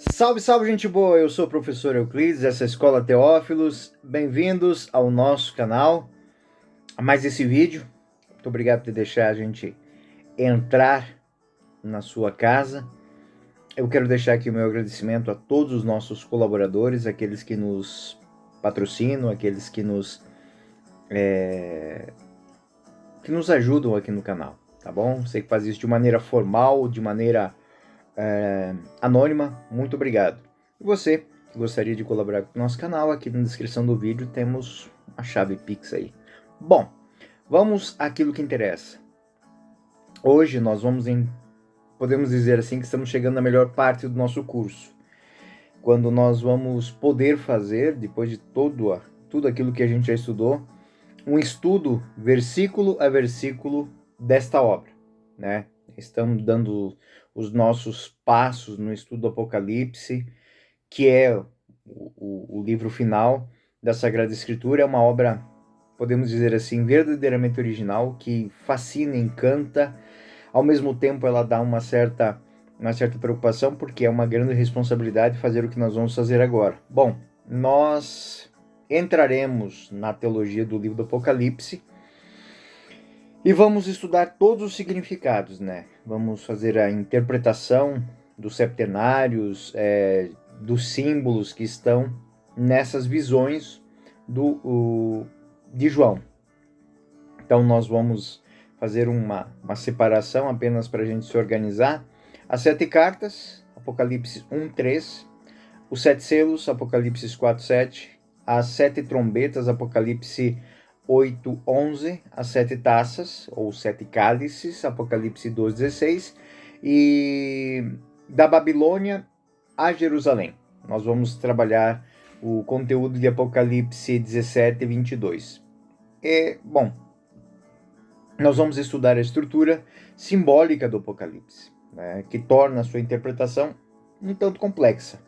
Salve, salve, gente boa! Eu sou o professor Euclides, essa é a Escola Teófilos. Bem-vindos ao nosso canal, a mais esse vídeo. Muito obrigado por deixar a gente entrar na sua casa. Eu quero deixar aqui o meu agradecimento a todos os nossos colaboradores, aqueles que nos patrocinam, aqueles que nos ajudam aqui no canal, tá bom? Você que faz isso de maneira formal, de maneira anônima, muito obrigado. E você que gostaria de colaborar com o nosso canal, aqui na descrição do vídeo temos a chave Pix aí. Bom, vamos àquilo que interessa. Hoje nós podemos dizer assim que estamos chegando na melhor parte do nosso curso, quando nós vamos poder fazer, depois de tudo aquilo que a gente já estudou, um estudo versículo a versículo desta obra, né? Estamos dando os nossos passos no estudo do Apocalipse, que é o livro final da Sagrada Escritura. É uma obra, podemos dizer assim, verdadeiramente original, que fascina, encanta. Ao mesmo tempo, ela dá uma certa preocupação, porque é uma grande responsabilidade fazer o que nós vamos fazer agora. Bom, nós entraremos na teologia do livro do Apocalipse e vamos estudar todos os significados, né? Vamos fazer a interpretação dos septenários, dos símbolos que estão nessas visões de João. Então nós vamos fazer uma separação apenas para a gente se organizar. As 7 cartas, Apocalipse 1:3, os 7 selos, Apocalipse 4:7, as 7 trombetas, Apocalipse 8:11, as 7 taças, ou 7 cálices, Apocalipse 2:16, e da Babilônia a Jerusalém. Nós vamos trabalhar o conteúdo de Apocalipse 17 e 22. Bom, nós vamos estudar a estrutura simbólica do Apocalipse, né, que torna a sua interpretação um tanto complexa.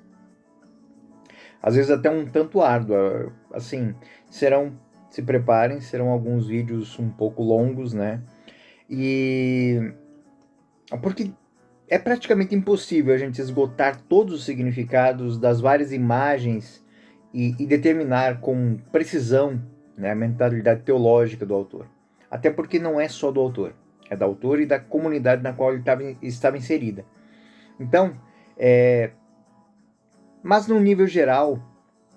Às vezes até um tanto árdua. Assim, se preparem, serão alguns vídeos um pouco longos, né? Porque é praticamente impossível a gente esgotar todos os significados das várias imagens e determinar com precisão, né, a mentalidade teológica do autor. Até porque não é só do autor, é do autor e da comunidade na qual ele estava inserida. Então, mas no nível geral,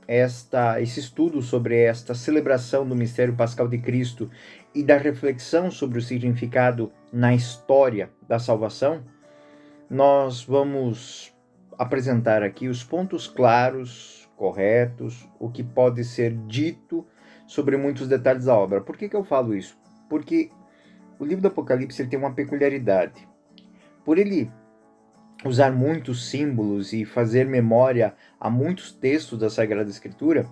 esse estudo sobre esta celebração do mistério pascal de Cristo e da reflexão sobre o significado na história da salvação, nós vamos apresentar aqui os pontos claros, corretos, o que pode ser dito sobre muitos detalhes da obra. Por que eu falo isso? Porque o livro do Apocalipse ele tem uma peculiaridade. Por ele usar muitos símbolos e fazer memória a muitos textos da Sagrada Escritura,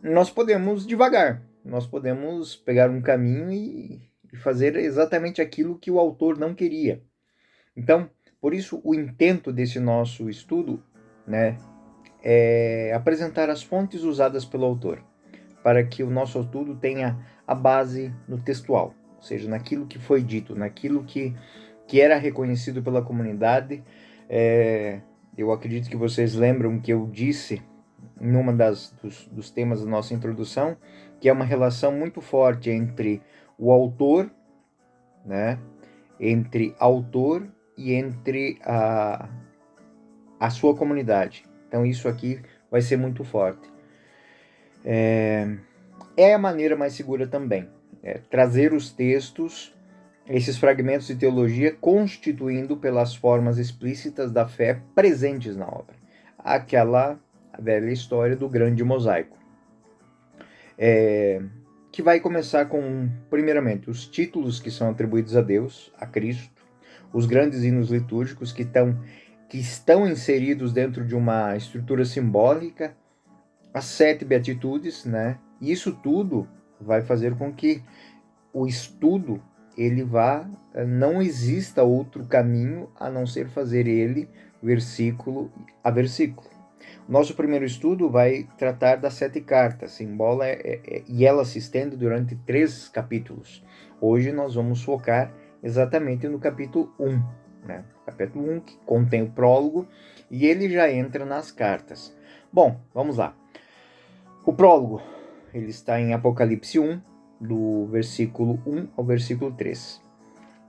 nós podemos divagar, nós podemos pegar um caminho e fazer exatamente aquilo que o autor não queria. Então, por isso, o intento desse nosso estudo, né, é apresentar as fontes usadas pelo autor, para que o nosso estudo tenha a base no textual, ou seja, naquilo que foi dito, naquilo que era reconhecido pela comunidade. Eu acredito que vocês lembram que eu disse em uma dos temas da nossa introdução, que é uma relação muito forte entre o autor, né, entre autor e entre a sua comunidade. Então isso aqui vai ser muito forte. É a maneira mais segura também, trazer os textos, esses fragmentos de teologia, constituindo pelas formas explícitas da fé presentes na obra. Aquela velha história do grande mosaico. Que vai começar com, primeiramente, os títulos que são atribuídos a Deus, a Cristo, os grandes hinos litúrgicos que estão inseridos dentro de uma estrutura simbólica, as 7 beatitudes, né? E isso tudo vai fazer com que o estudo não exista outro caminho a não ser fazer ele versículo a versículo. Nosso primeiro estudo vai tratar das 7 cartas, e ela se estende durante 3 capítulos. Hoje nós vamos focar exatamente no capítulo 1, né? Capítulo 1, que contém o prólogo, E ele já entra nas cartas. Bom, vamos lá. O prólogo, ele está em Apocalipse 1, do versículo 1 ao versículo 3.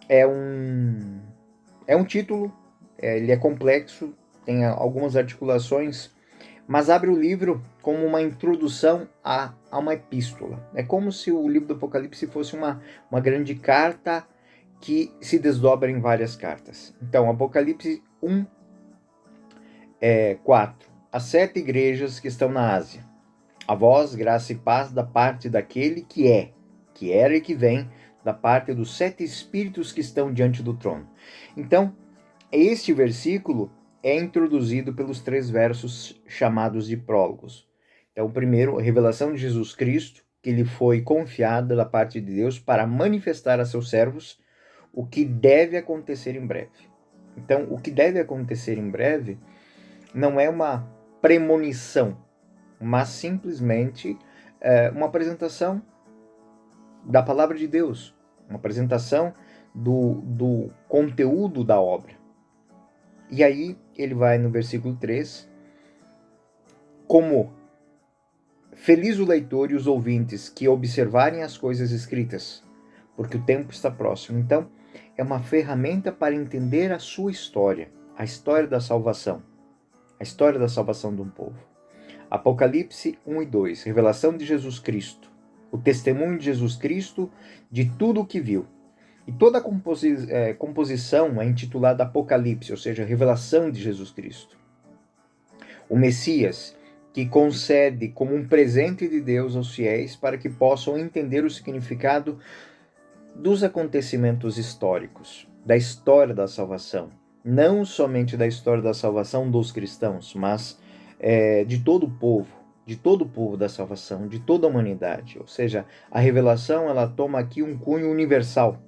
É um título, ele é complexo, tem algumas articulações, mas abre o livro como uma introdução a uma epístola. É como se o livro do Apocalipse fosse uma grande carta que se desdobra em várias cartas. Então, Apocalipse 1, 4. As 7 igrejas que estão na Ásia. A vós, graça e paz da parte daquele que era e que vem, da parte dos 7 espíritos que estão diante do trono. Então, este versículo é introduzido pelos 3 versos chamados de prólogos. Então, o primeiro, a revelação de Jesus Cristo, que lhe foi confiada da parte de Deus para manifestar a seus servos o que deve acontecer em breve. Então, o que deve acontecer em breve não é uma premonição, mas simplesmente uma apresentação da palavra de Deus, uma apresentação do conteúdo da obra. E aí ele vai no versículo 3, como feliz o leitor e os ouvintes que observarem as coisas escritas, porque o tempo está próximo. Então, é uma ferramenta para entender a sua história, a história da salvação, a história da salvação de um povo. Apocalipse 1 e 2, revelação de Jesus Cristo, o testemunho de Jesus Cristo de tudo o que viu. E toda a composição é intitulada Apocalipse, ou seja, revelação de Jesus Cristo. O Messias, que concede como um presente de Deus aos fiéis para que possam entender o significado dos acontecimentos históricos, da história da salvação. Não somente da história da salvação dos cristãos, mas de todo o povo da salvação, de toda a humanidade. Ou seja, a revelação ela toma aqui um cunho universal.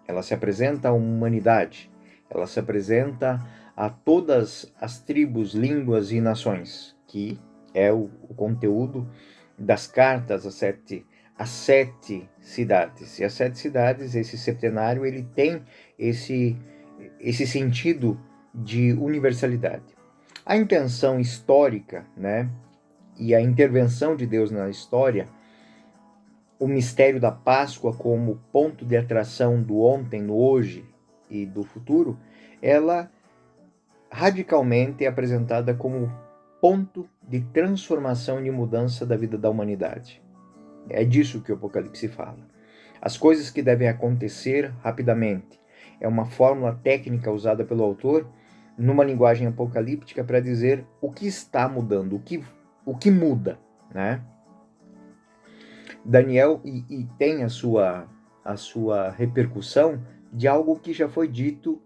Ela se apresenta à humanidade, ela se apresenta a todas as tribos, línguas e nações, que é o conteúdo das cartas às 7 cidades. E as 7 cidades, esse septenário, ele tem esse sentido de universalidade. A intenção histórica, né, e a intervenção de Deus na história, o mistério da Páscoa como ponto de atração do ontem, no hoje e do futuro, ela radicalmente é apresentada como ponto de transformação e de mudança da vida da humanidade. É disso que o Apocalipse fala. As coisas que devem acontecer rapidamente. É uma fórmula técnica usada pelo autor numa linguagem apocalíptica para dizer o que está mudando, o que muda, né? Daniel e tem a sua repercussão de algo que já foi dito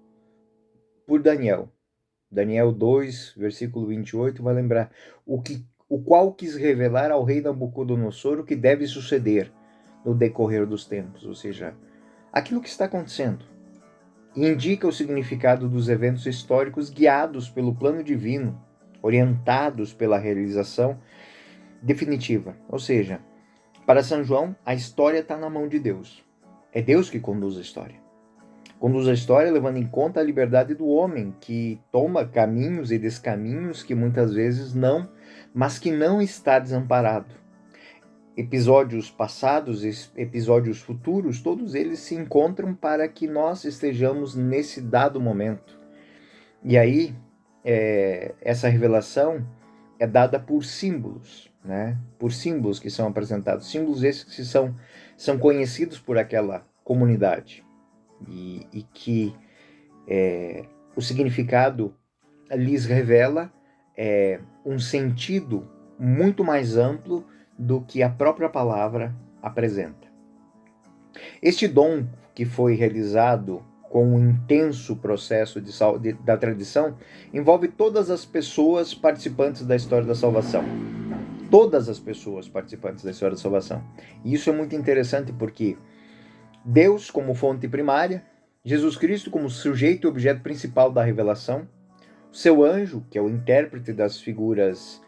por Daniel. Daniel 2, versículo 28, vai lembrar o qual quis revelar ao rei Nabucodonosor o que deve suceder no decorrer dos tempos, ou seja, aquilo que está acontecendo. E indica o significado dos eventos históricos guiados pelo plano divino, orientados pela realização definitiva, ou seja, para São João, a história está na mão de Deus. É Deus que conduz a história. Conduz a história levando em conta a liberdade do homem, que toma caminhos e descaminhos que muitas vezes mas que não está desamparado. Episódios passados, episódios futuros, todos eles se encontram para que nós estejamos nesse dado momento. E aí, essa revelação é dada por símbolos, né? Por símbolos que são apresentados, símbolos esses que são conhecidos por aquela comunidade e que o significado lhes revela um sentido muito mais amplo do que a própria palavra apresenta. Este dom que foi realizado com um intenso processo da tradição, envolve todas as pessoas participantes da história da salvação. Todas as pessoas participantes da história da salvação. E isso é muito interessante porque Deus como fonte primária, Jesus Cristo como sujeito e objeto principal da revelação, seu anjo, que é o intérprete das figuras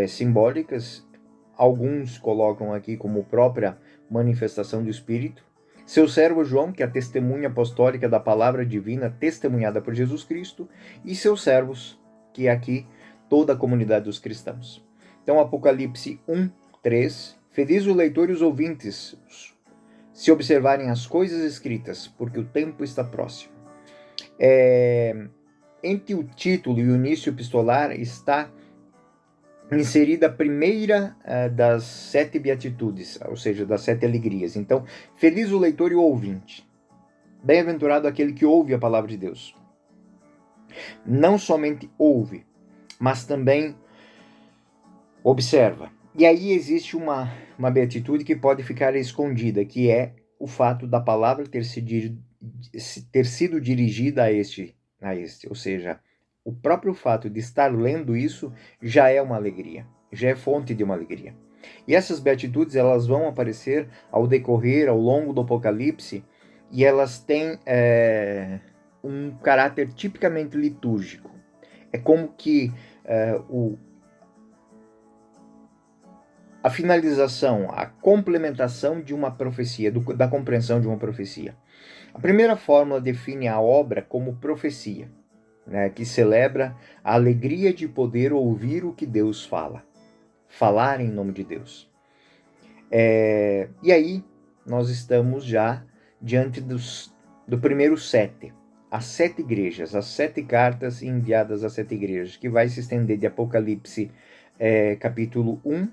simbólicas, alguns colocam aqui como própria manifestação do Espírito, seu servo João, que é a testemunha apostólica da palavra divina testemunhada por Jesus Cristo, e seus servos, que é aqui toda a comunidade dos cristãos. Então, Apocalipse 1, 3. Feliz o leitor e os ouvintes, se observarem as coisas escritas, porque o tempo está próximo. Entre o título e o início epistolar está inserida a primeira das 7 beatitudes, ou seja, das 7 alegrias. Então, feliz o leitor e o ouvinte. Bem-aventurado aquele que ouve a palavra de Deus. Não somente ouve, mas também observa. E aí existe uma beatitude que pode ficar escondida, que é o fato da palavra ter sido dirigida a este. Ou seja, o próprio fato de estar lendo isso já é uma alegria, já é fonte de uma alegria. E essas beatitudes, elas vão aparecer ao decorrer, ao longo do Apocalipse, e elas têm um caráter tipicamente litúrgico. É como que a finalização, a complementação de uma profecia, da compreensão de uma profecia. A primeira fórmula define a obra como profecia, né, que celebra a alegria de poder ouvir o que Deus fala, falar em nome de Deus. E aí nós estamos já diante do primeiro 7, as 7 igrejas, as 7 cartas enviadas às 7 igrejas, que vai se estender de Apocalipse capítulo 1,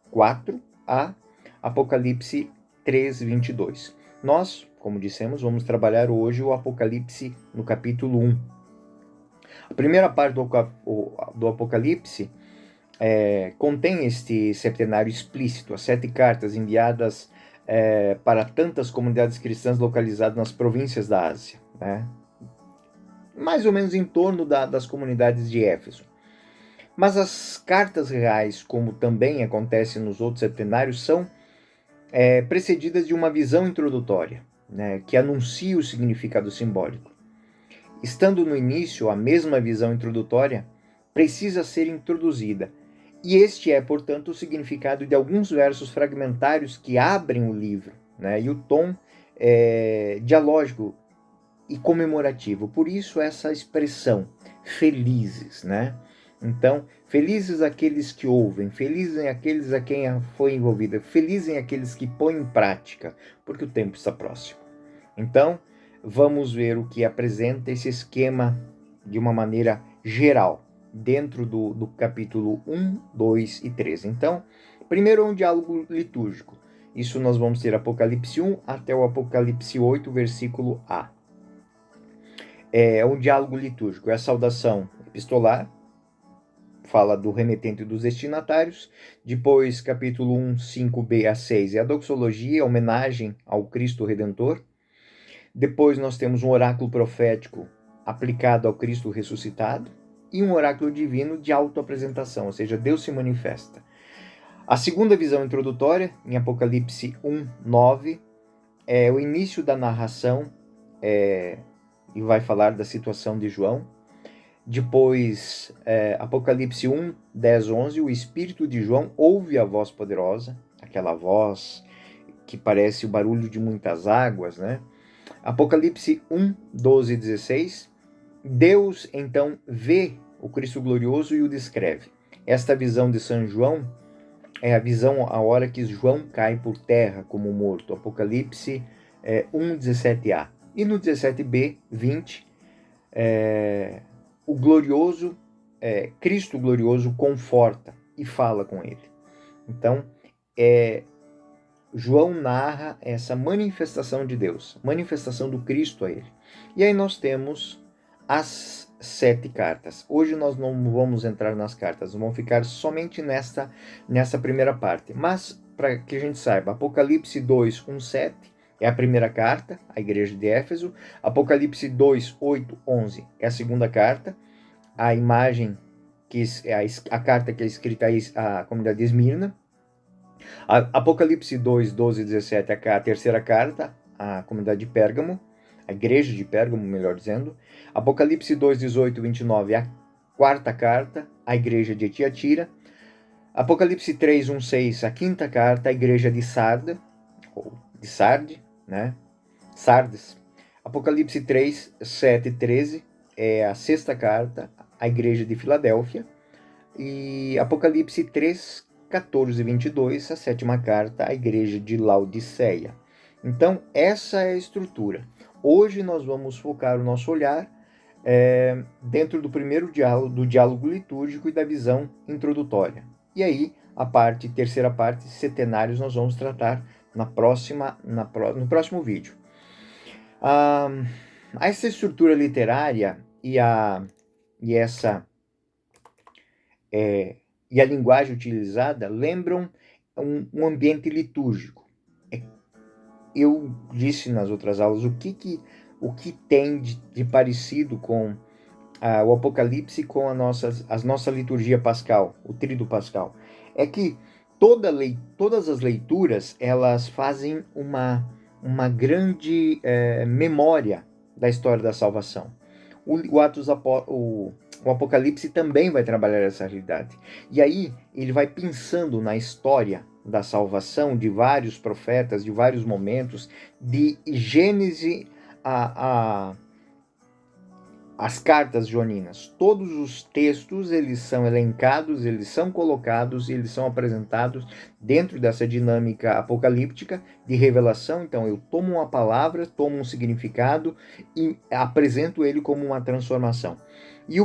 4 a Apocalipse 3, 22. Nós, como dissemos, vamos trabalhar hoje o Apocalipse no capítulo 1. A primeira parte do Apocalipse contém este septenário explícito, as 7 cartas enviadas para tantas comunidades cristãs localizadas nas províncias da Ásia, né? Mais ou menos em torno das comunidades de Éfeso. Mas as cartas reais, como também acontece nos outros septenários, são precedidas de uma visão introdutória, né, que anuncia o significado simbólico. Estando no início, a mesma visão introdutória precisa ser introduzida, e este é, portanto, o significado de alguns versos fragmentários que abrem o livro, né, e o tom dialógico e comemorativo. Por isso essa expressão, felizes, né? Então, felizes aqueles que ouvem, felizes aqueles a quem foi envolvida, felizes aqueles que põem em prática, porque o tempo está próximo. Então, vamos ver o que apresenta esse esquema de uma maneira geral, dentro do capítulo 1, 2 e 3. Então, primeiro é um diálogo litúrgico. Isso nós vamos ter Apocalipse 1 até o Apocalipse 8, versículo A. É um diálogo litúrgico, é a saudação epistolar, fala do remetente e dos destinatários. Depois, capítulo 1, 5b a 6, é a doxologia, a homenagem ao Cristo Redentor. Depois nós temos um oráculo profético aplicado ao Cristo ressuscitado e um oráculo divino de autoapresentação, ou seja, Deus se manifesta. A segunda visão introdutória, em Apocalipse 1, 9, é o início da narração e vai falar da situação de João. Depois, Apocalipse 1, 10, 11, o Espírito de João ouve a voz poderosa, aquela voz que parece o barulho de muitas águas, né? Apocalipse 1, 12 e 16, Deus então vê o Cristo glorioso e o descreve. Esta visão de São João é a visão a hora que João cai por terra como morto. Apocalipse 1, 17a. E no 17b, 20, o glorioso, Cristo glorioso conforta e fala com ele. Então, João narra essa manifestação de Deus, manifestação do Cristo a ele. E aí nós temos as 7 cartas. Hoje nós não vamos entrar nas cartas, vamos ficar somente nessa primeira parte. Mas, para que a gente saiba, Apocalipse 2, 1, 7 é a primeira carta à igreja de Éfeso. Apocalipse 2, 8, 11 é a segunda carta. A imagem, que é a carta que é escrita à comunidade de Esmirna. Apocalipse 2, 12 e 17 é a terceira carta à comunidade de Pérgamo, a igreja de Pérgamo, melhor dizendo. Apocalipse 2, 18 e 29 é a quarta carta à igreja de Tiatira. Apocalipse 3, 1, 6, a quinta carta à igreja de Sarda, ou de Sarde, né? Sardes. Apocalipse 3, 7 e 13 é a sexta carta a igreja de Filadélfia, e Apocalipse 3, 14 e 22, a sétima carta à igreja de Laodiceia. Então, essa é a estrutura. Hoje nós vamos focar o nosso olhar dentro do primeiro diálogo, do diálogo litúrgico e da visão introdutória. E aí, terceira parte, setenários, nós vamos tratar no próximo vídeo. Essa estrutura literária e a linguagem utilizada lembram um ambiente litúrgico. Eu disse nas outras aulas o que tem de parecido com o Apocalipse com a nossa liturgia pascal, o Tríduo Pascal. É que todas as leituras, elas fazem uma grande memória da história da salvação. O Apocalipse também vai trabalhar essa realidade. E aí ele vai pensando na história da salvação de vários profetas, de vários momentos, de Gênesis as cartas joaninas. Todos os textos, eles são elencados, eles são colocados, eles são apresentados dentro dessa dinâmica apocalíptica de revelação. Então, eu tomo uma palavra, tomo um significado e apresento ele como uma transformação. E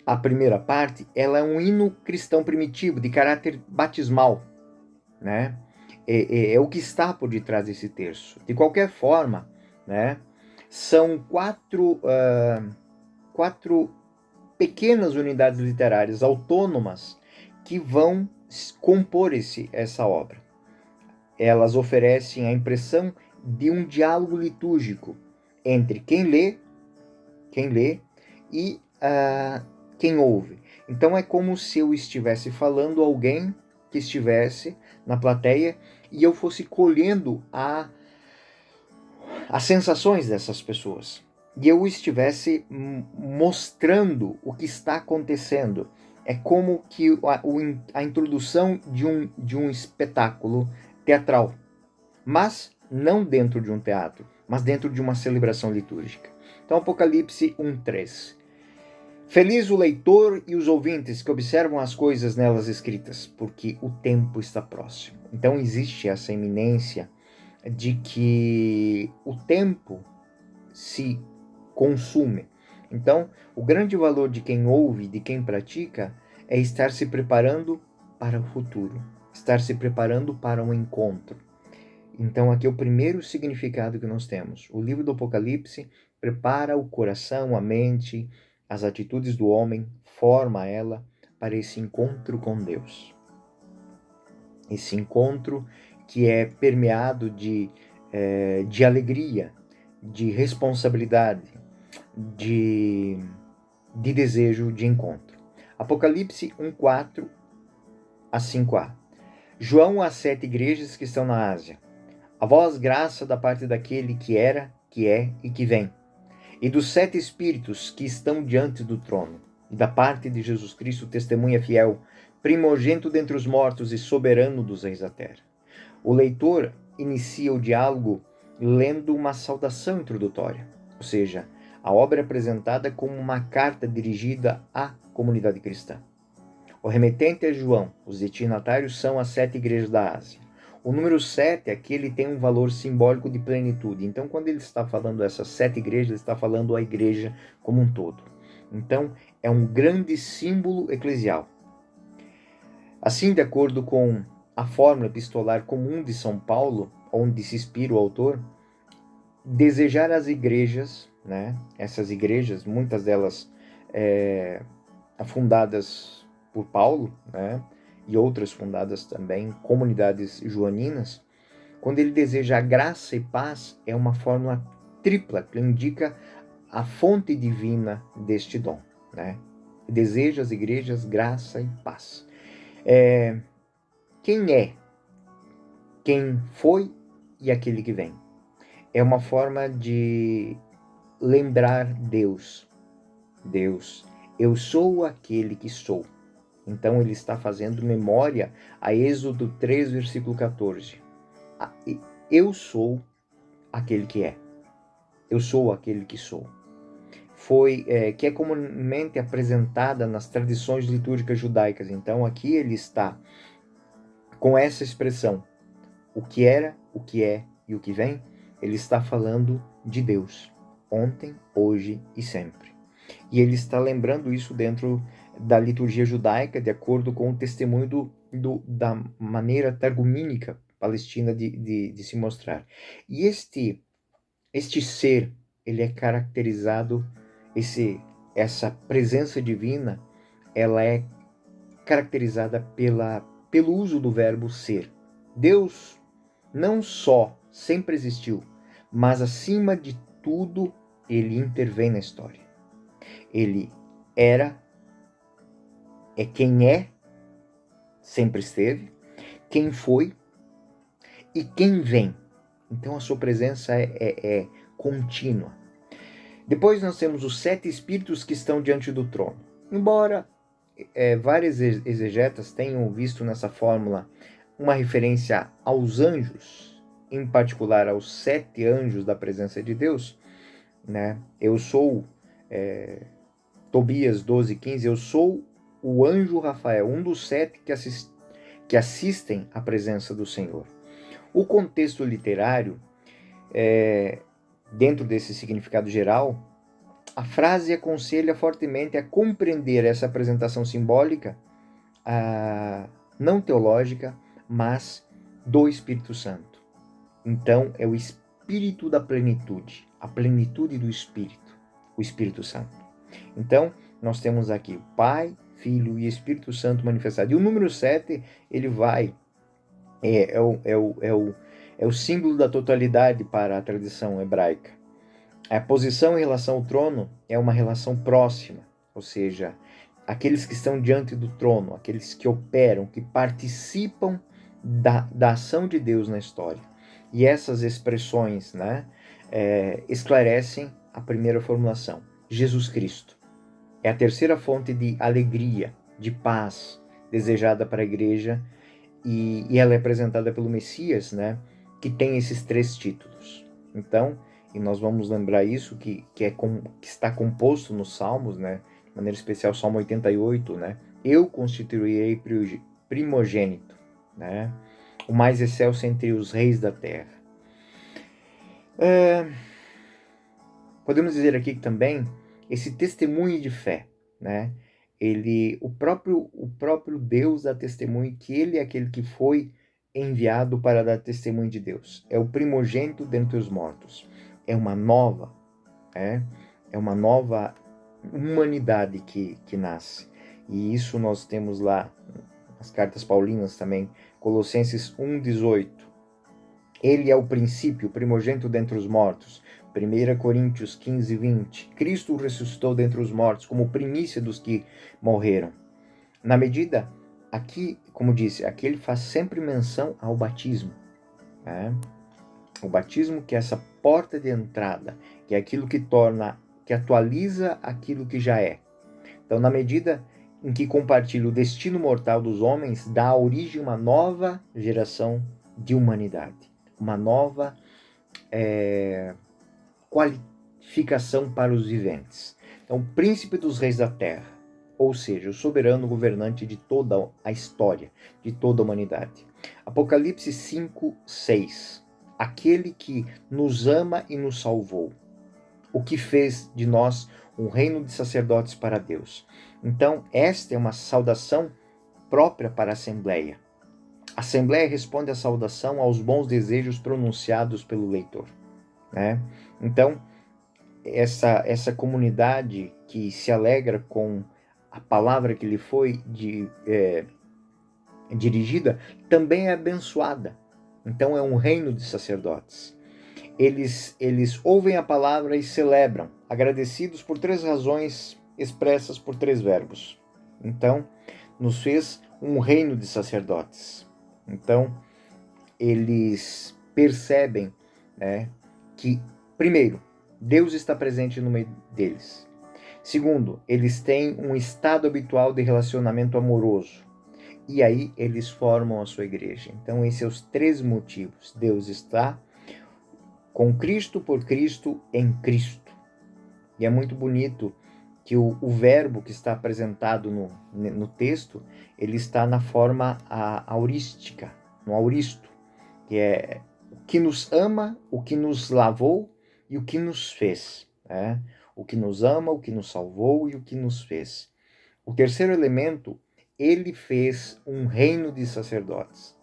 a primeira parte, ela é um hino cristão primitivo, de caráter batismal, né? É o que está por detrás desse terço. De qualquer forma, né? São quatro pequenas unidades literárias autônomas que vão compor essa obra. Elas oferecem a impressão de um diálogo litúrgico entre quem lê e quem ouve. Então é como se eu estivesse falando a alguém que estivesse na plateia e eu fosse colhendo as sensações dessas pessoas. E eu estivesse mostrando o que está acontecendo. É como que a introdução de um espetáculo teatral. Mas não dentro de um teatro, mas dentro de uma celebração litúrgica. Então, Apocalipse 1:3. Feliz o leitor e os ouvintes que observam as coisas nelas escritas, porque o tempo está próximo. Então, existe essa iminência de que o tempo se consume. Então, o grande valor de quem ouve, de quem pratica, é estar se preparando para o futuro, estar se preparando para um encontro. Então, aqui é o primeiro significado que nós temos. O livro do Apocalipse prepara o coração, a mente, as atitudes do homem, forma ela para esse encontro com Deus. Esse encontro que é permeado de alegria, de responsabilidade, de desejo de encontro. Apocalipse 1:4 a 5a. João às 7 igrejas que estão na Ásia. A vós graça da parte daquele que era, que é e que vem, e dos 7 espíritos que estão diante do trono, e da parte de Jesus Cristo, testemunha fiel, primogênito dentre os mortos e soberano dos reis da terra. O leitor inicia o diálogo lendo uma saudação introdutória, ou seja, a obra é apresentada como uma carta dirigida à comunidade cristã. O remetente é João, os destinatários são as 7 igrejas da Ásia. O número 7 aqui ele tem um valor simbólico de plenitude. Então, quando ele está falando essas 7 igrejas, ele está falando a igreja como um todo. Então, é um grande símbolo eclesial. Assim, de acordo com a fórmula epistolar comum de São Paulo, onde se inspira o autor, desejar as igrejas, né? Essas igrejas, muitas delas fundadas por Paulo, né? E outras fundadas também, comunidades joaninas, quando ele deseja a graça e paz, é uma fórmula tripla que indica a fonte divina deste dom, né? Deseja as igrejas graça e paz. Quem é, quem foi e aquele que vem. É uma forma de lembrar Deus. Deus, eu sou aquele que sou. Então ele está fazendo memória a Êxodo 3, versículo 14. Eu sou aquele que é. Eu sou aquele que sou. que é comumente apresentada nas tradições litúrgicas judaicas. Então aqui ele está com essa expressão, o que era, o que é e o que vem, ele está falando de Deus, ontem, hoje e sempre. E ele está lembrando isso dentro da liturgia judaica, de acordo com o testemunho da maneira targumínica palestina de se mostrar. E este ser, ele é caracterizado, essa presença divina, ela é caracterizada pelo uso do verbo ser. Deus não só sempre existiu, mas acima de tudo, ele intervém na história. Ele era, é quem é, sempre esteve, quem foi e quem vem. Então a sua presença é contínua. Depois nós temos os 7 espíritos que estão diante do trono. Embora vários exegetas tenham visto nessa fórmula uma referência aos anjos, em particular aos 7 anjos da presença de Deus, né? Eu sou, Tobias 12:15, eu sou o anjo Rafael, um dos 7 que assistem à presença do Senhor. O contexto literário, dentro desse significado geral, a frase aconselha fortemente a compreender essa apresentação simbólica, não teológica, mas do Espírito Santo. Então, é o Espírito da plenitude, a plenitude do Espírito, o Espírito Santo. Então, nós temos aqui o Pai, Filho e Espírito Santo manifestado. E o número 7, ele vai, é o símbolo da totalidade para a tradição hebraica. A posição em relação ao trono é uma relação próxima, ou seja, aqueles que estão diante do trono, aqueles que operam, que participam da ação de Deus na história. E essas expressões, né, esclarecem a primeira formulação. Jesus Cristo é a terceira fonte de alegria, de paz desejada para a igreja, e ela é apresentada pelo Messias, né, que tem esses 3 títulos. Então, e nós vamos lembrar isso, que está composto nos Salmos, né, de maneira especial, Salmo 88, né, eu constituirei primogênito, né, o mais excelso entre os reis da terra. Podemos dizer aqui que também esse testemunho de fé, né, o próprio Deus dá testemunho que ele é aquele que foi enviado para dar testemunho de Deus. É o primogênito dentre os mortos. É uma nova humanidade que nasce. E isso nós temos lá nas cartas paulinas também, Colossenses 1:18. Ele é o princípio, o primogênito dentre os mortos. 1 Coríntios 15:20. Cristo ressuscitou dentre os mortos como primícia dos que morreram. Na medida, aqui, como disse, aqui ele faz sempre menção ao batismo. O batismo, que é essa porta de entrada, que é aquilo que atualiza aquilo que já é. Então, na medida em que compartilha o destino mortal dos homens, dá origem a uma nova geração de humanidade, uma nova qualificação para os viventes. Então, príncipe dos reis da terra, ou seja, o soberano governante de toda a história, de toda a humanidade. Apocalipse 5:6. Aquele que nos ama e nos salvou, o que fez de nós um reino de sacerdotes para Deus. Então, esta é uma saudação própria para a Assembleia. A Assembleia responde à saudação aos bons desejos pronunciados pelo leitor, né? Então, essa comunidade que se alegra com a palavra que lhe foi dirigida, também é abençoada. Então é um reino de sacerdotes. Eles ouvem a palavra e celebram, agradecidos por 3 razões expressas por 3 verbos. Então, nos fez um reino de sacerdotes. Então, eles percebem, né, que, primeiro, Deus está presente no meio deles. Segundo, eles têm um estado habitual de relacionamento amoroso. E aí eles formam a sua igreja. Então, esses são os 3 motivos. Deus está com Cristo, por Cristo, em Cristo. E é muito bonito que o verbo que está apresentado no texto, ele está na forma aurística, no auristo, que é o que nos ama, o que nos lavou e o que nos fez. Né? O que nos ama, o que nos salvou e o que nos fez. O terceiro elemento, ele fez um reino de sacerdotes.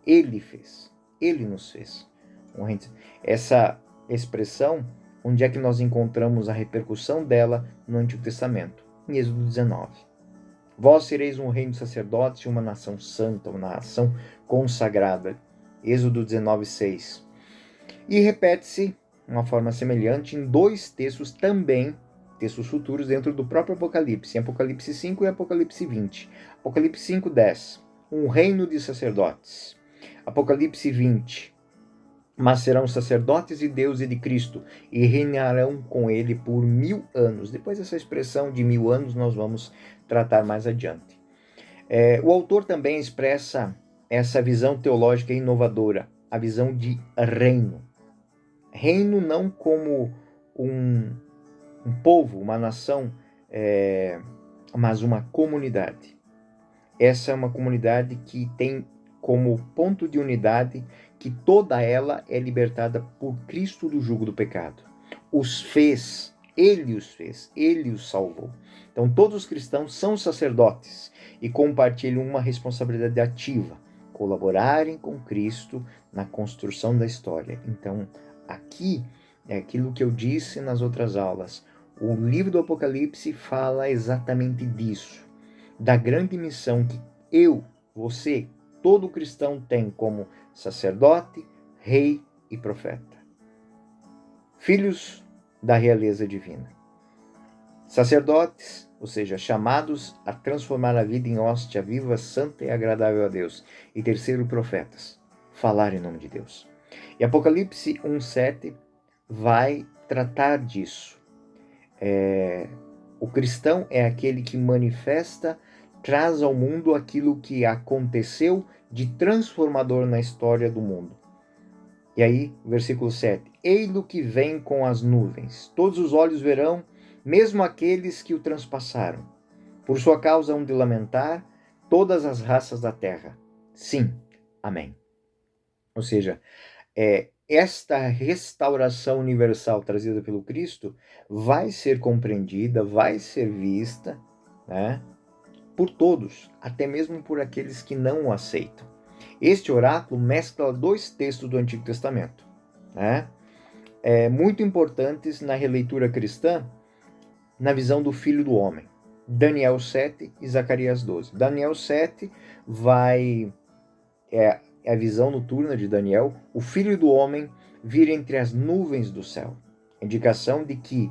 Ele fez, ele nos fez. Essa expressão, onde é que nós encontramos a repercussão dela no Antigo Testamento? Em Êxodo 19. Vós sereis um reino de sacerdotes e uma nação santa, uma nação consagrada. Êxodo 19, 6. E repete-se de uma forma semelhante em dois textos também, textos futuros dentro do próprio Apocalipse, em Apocalipse 5 e Apocalipse 20. Apocalipse 5, 10. Um reino de sacerdotes. Apocalipse 20. Mas serão sacerdotes de Deus e de Cristo, e reinarão com ele por 1000 anos. Depois essa expressão de 1000 anos nós vamos tratar mais adiante. O autor também expressa essa visão teológica inovadora, a visão de reino. Reino não como um povo, uma nação, mas uma comunidade. Essa é uma comunidade que tem como ponto de unidade que toda ela é libertada por Cristo do jugo do pecado. Os fez, ele os salvou. Então todos os cristãos são sacerdotes e compartilham uma responsabilidade ativa, colaborarem com Cristo na construção da história. Então aqui é aquilo que eu disse nas outras aulas. O livro do Apocalipse fala exatamente disso, da grande missão que eu, você, todo cristão tem como sacerdote, rei e profeta. Filhos da realeza divina. Sacerdotes, ou seja, chamados a transformar a vida em hóstia viva, santa e agradável a Deus. E terceiro, profetas, falar em nome de Deus. E Apocalipse 1:7 vai tratar disso. O cristão é aquele que manifesta, traz ao mundo aquilo que aconteceu de transformador na história do mundo. E aí, versículo 7. Ei-lo que vem com as nuvens. Todos os olhos verão, mesmo aqueles que o transpassaram. Por sua causa hão de lamentar todas as raças da terra. Sim, amém. Ou seja, esta restauração universal trazida pelo Cristo vai ser compreendida, vai ser vista, né, por todos, até mesmo por aqueles que não o aceitam. Este oráculo mescla dois textos do Antigo Testamento, né, muito importantes na releitura cristã, na visão do Filho do Homem. Daniel 7 e Zacarias 12. Daniel 7 é a visão noturna de Daniel, o Filho do Homem vir entre as nuvens do céu. Indicação de que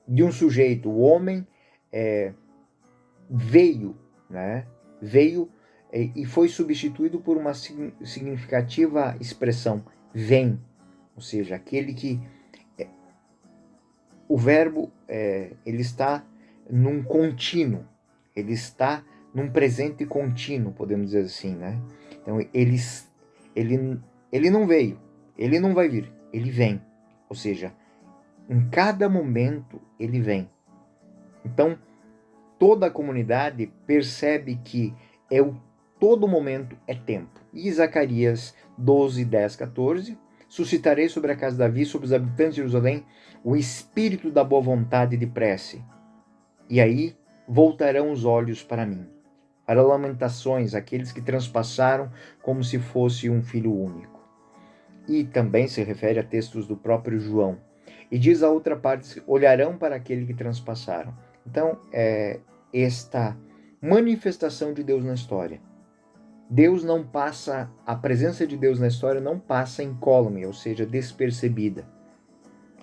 de um sujeito, o homem veio, né? Veio e foi substituído por uma significativa expressão, vem. Ou seja, aquele que o verbo ele está num contínuo, ele está num presente contínuo, podemos dizer assim, né? Então ele não veio, ele não vai vir, ele vem. Ou seja, em cada momento ele vem. Então toda a comunidade percebe que todo momento é tempo. E Zacarias 12, 10, 14, suscitarei sobre a casa de Davi, sobre os habitantes de Jerusalém, o espírito da boa vontade e de prece. E aí voltarão os olhos para mim, para lamentações, aqueles que transpassaram como se fosse um filho único. E também se refere a textos do próprio João. E diz a outra parte, olharão para aquele que transpassaram. Então, esta manifestação de Deus na história. Deus não passa, a presença de Deus na história não passa incólume, ou seja, despercebida.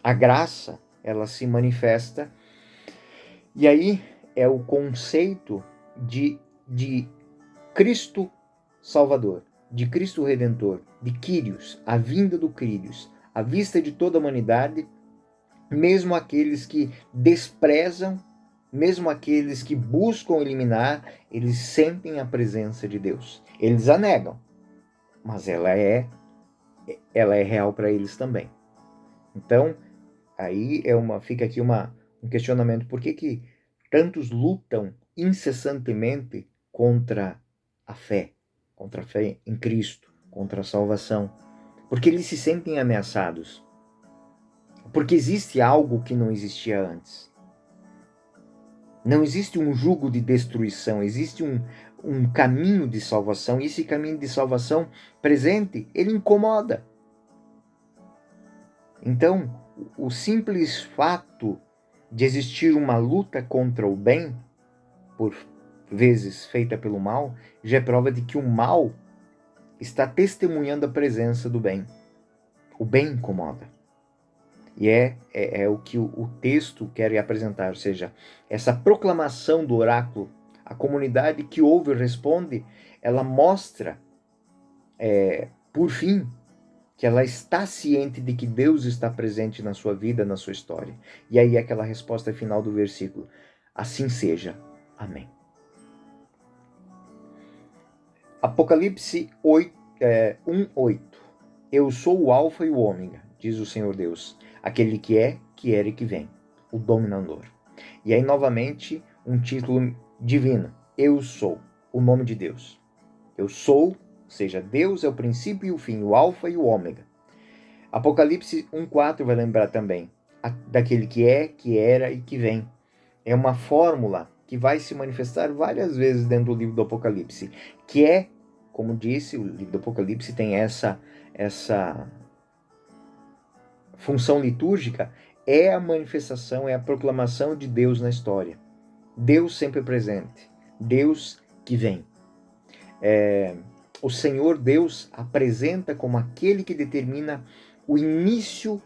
A graça, ela se manifesta, e aí é o conceito de Cristo Salvador, de Cristo Redentor, de Kyrios, a vinda do Kyrios, à vista de toda a humanidade, mesmo aqueles que desprezam, mesmo aqueles que buscam eliminar, eles sentem a presença de Deus. Eles a negam, mas ela é real para eles também. Então, aí fica aqui um questionamento. Por que tantos lutam incessantemente contra a fé em Cristo, contra a salvação? Porque eles se sentem ameaçados. Porque existe algo que não existia antes. Não existe um jugo de destruição, existe um caminho de salvação. E esse caminho de salvação presente, ele incomoda. Então, o simples fato de existir uma luta contra o bem, por vezes feita pelo mal, já é prova de que o mal está testemunhando a presença do bem. O bem incomoda. E é o que o texto quer apresentar, ou seja, essa proclamação do oráculo, a comunidade que ouve e responde, ela mostra, por fim, que ela está ciente de que Deus está presente na sua vida, na sua história. E aí aquela resposta final do versículo: assim seja. Amém. Apocalipse 1:8. Eu sou o alfa e o ômega, diz o Senhor Deus, aquele que é, que era e que vem, o dominador. E aí novamente um título divino: eu sou, o nome de Deus. Eu sou, ou seja, Deus é o princípio e o fim, o alfa e o ômega. Apocalipse 1:4 vai lembrar também daquele que é, que era e que vem. É uma fórmula que vai se manifestar várias vezes dentro do livro do Apocalipse, que é, como disse, o livro do Apocalipse tem essa função litúrgica, é a manifestação, é a proclamação de Deus na história. Deus sempre presente, Deus que vem. O Senhor Deus apresenta como aquele que determina o início,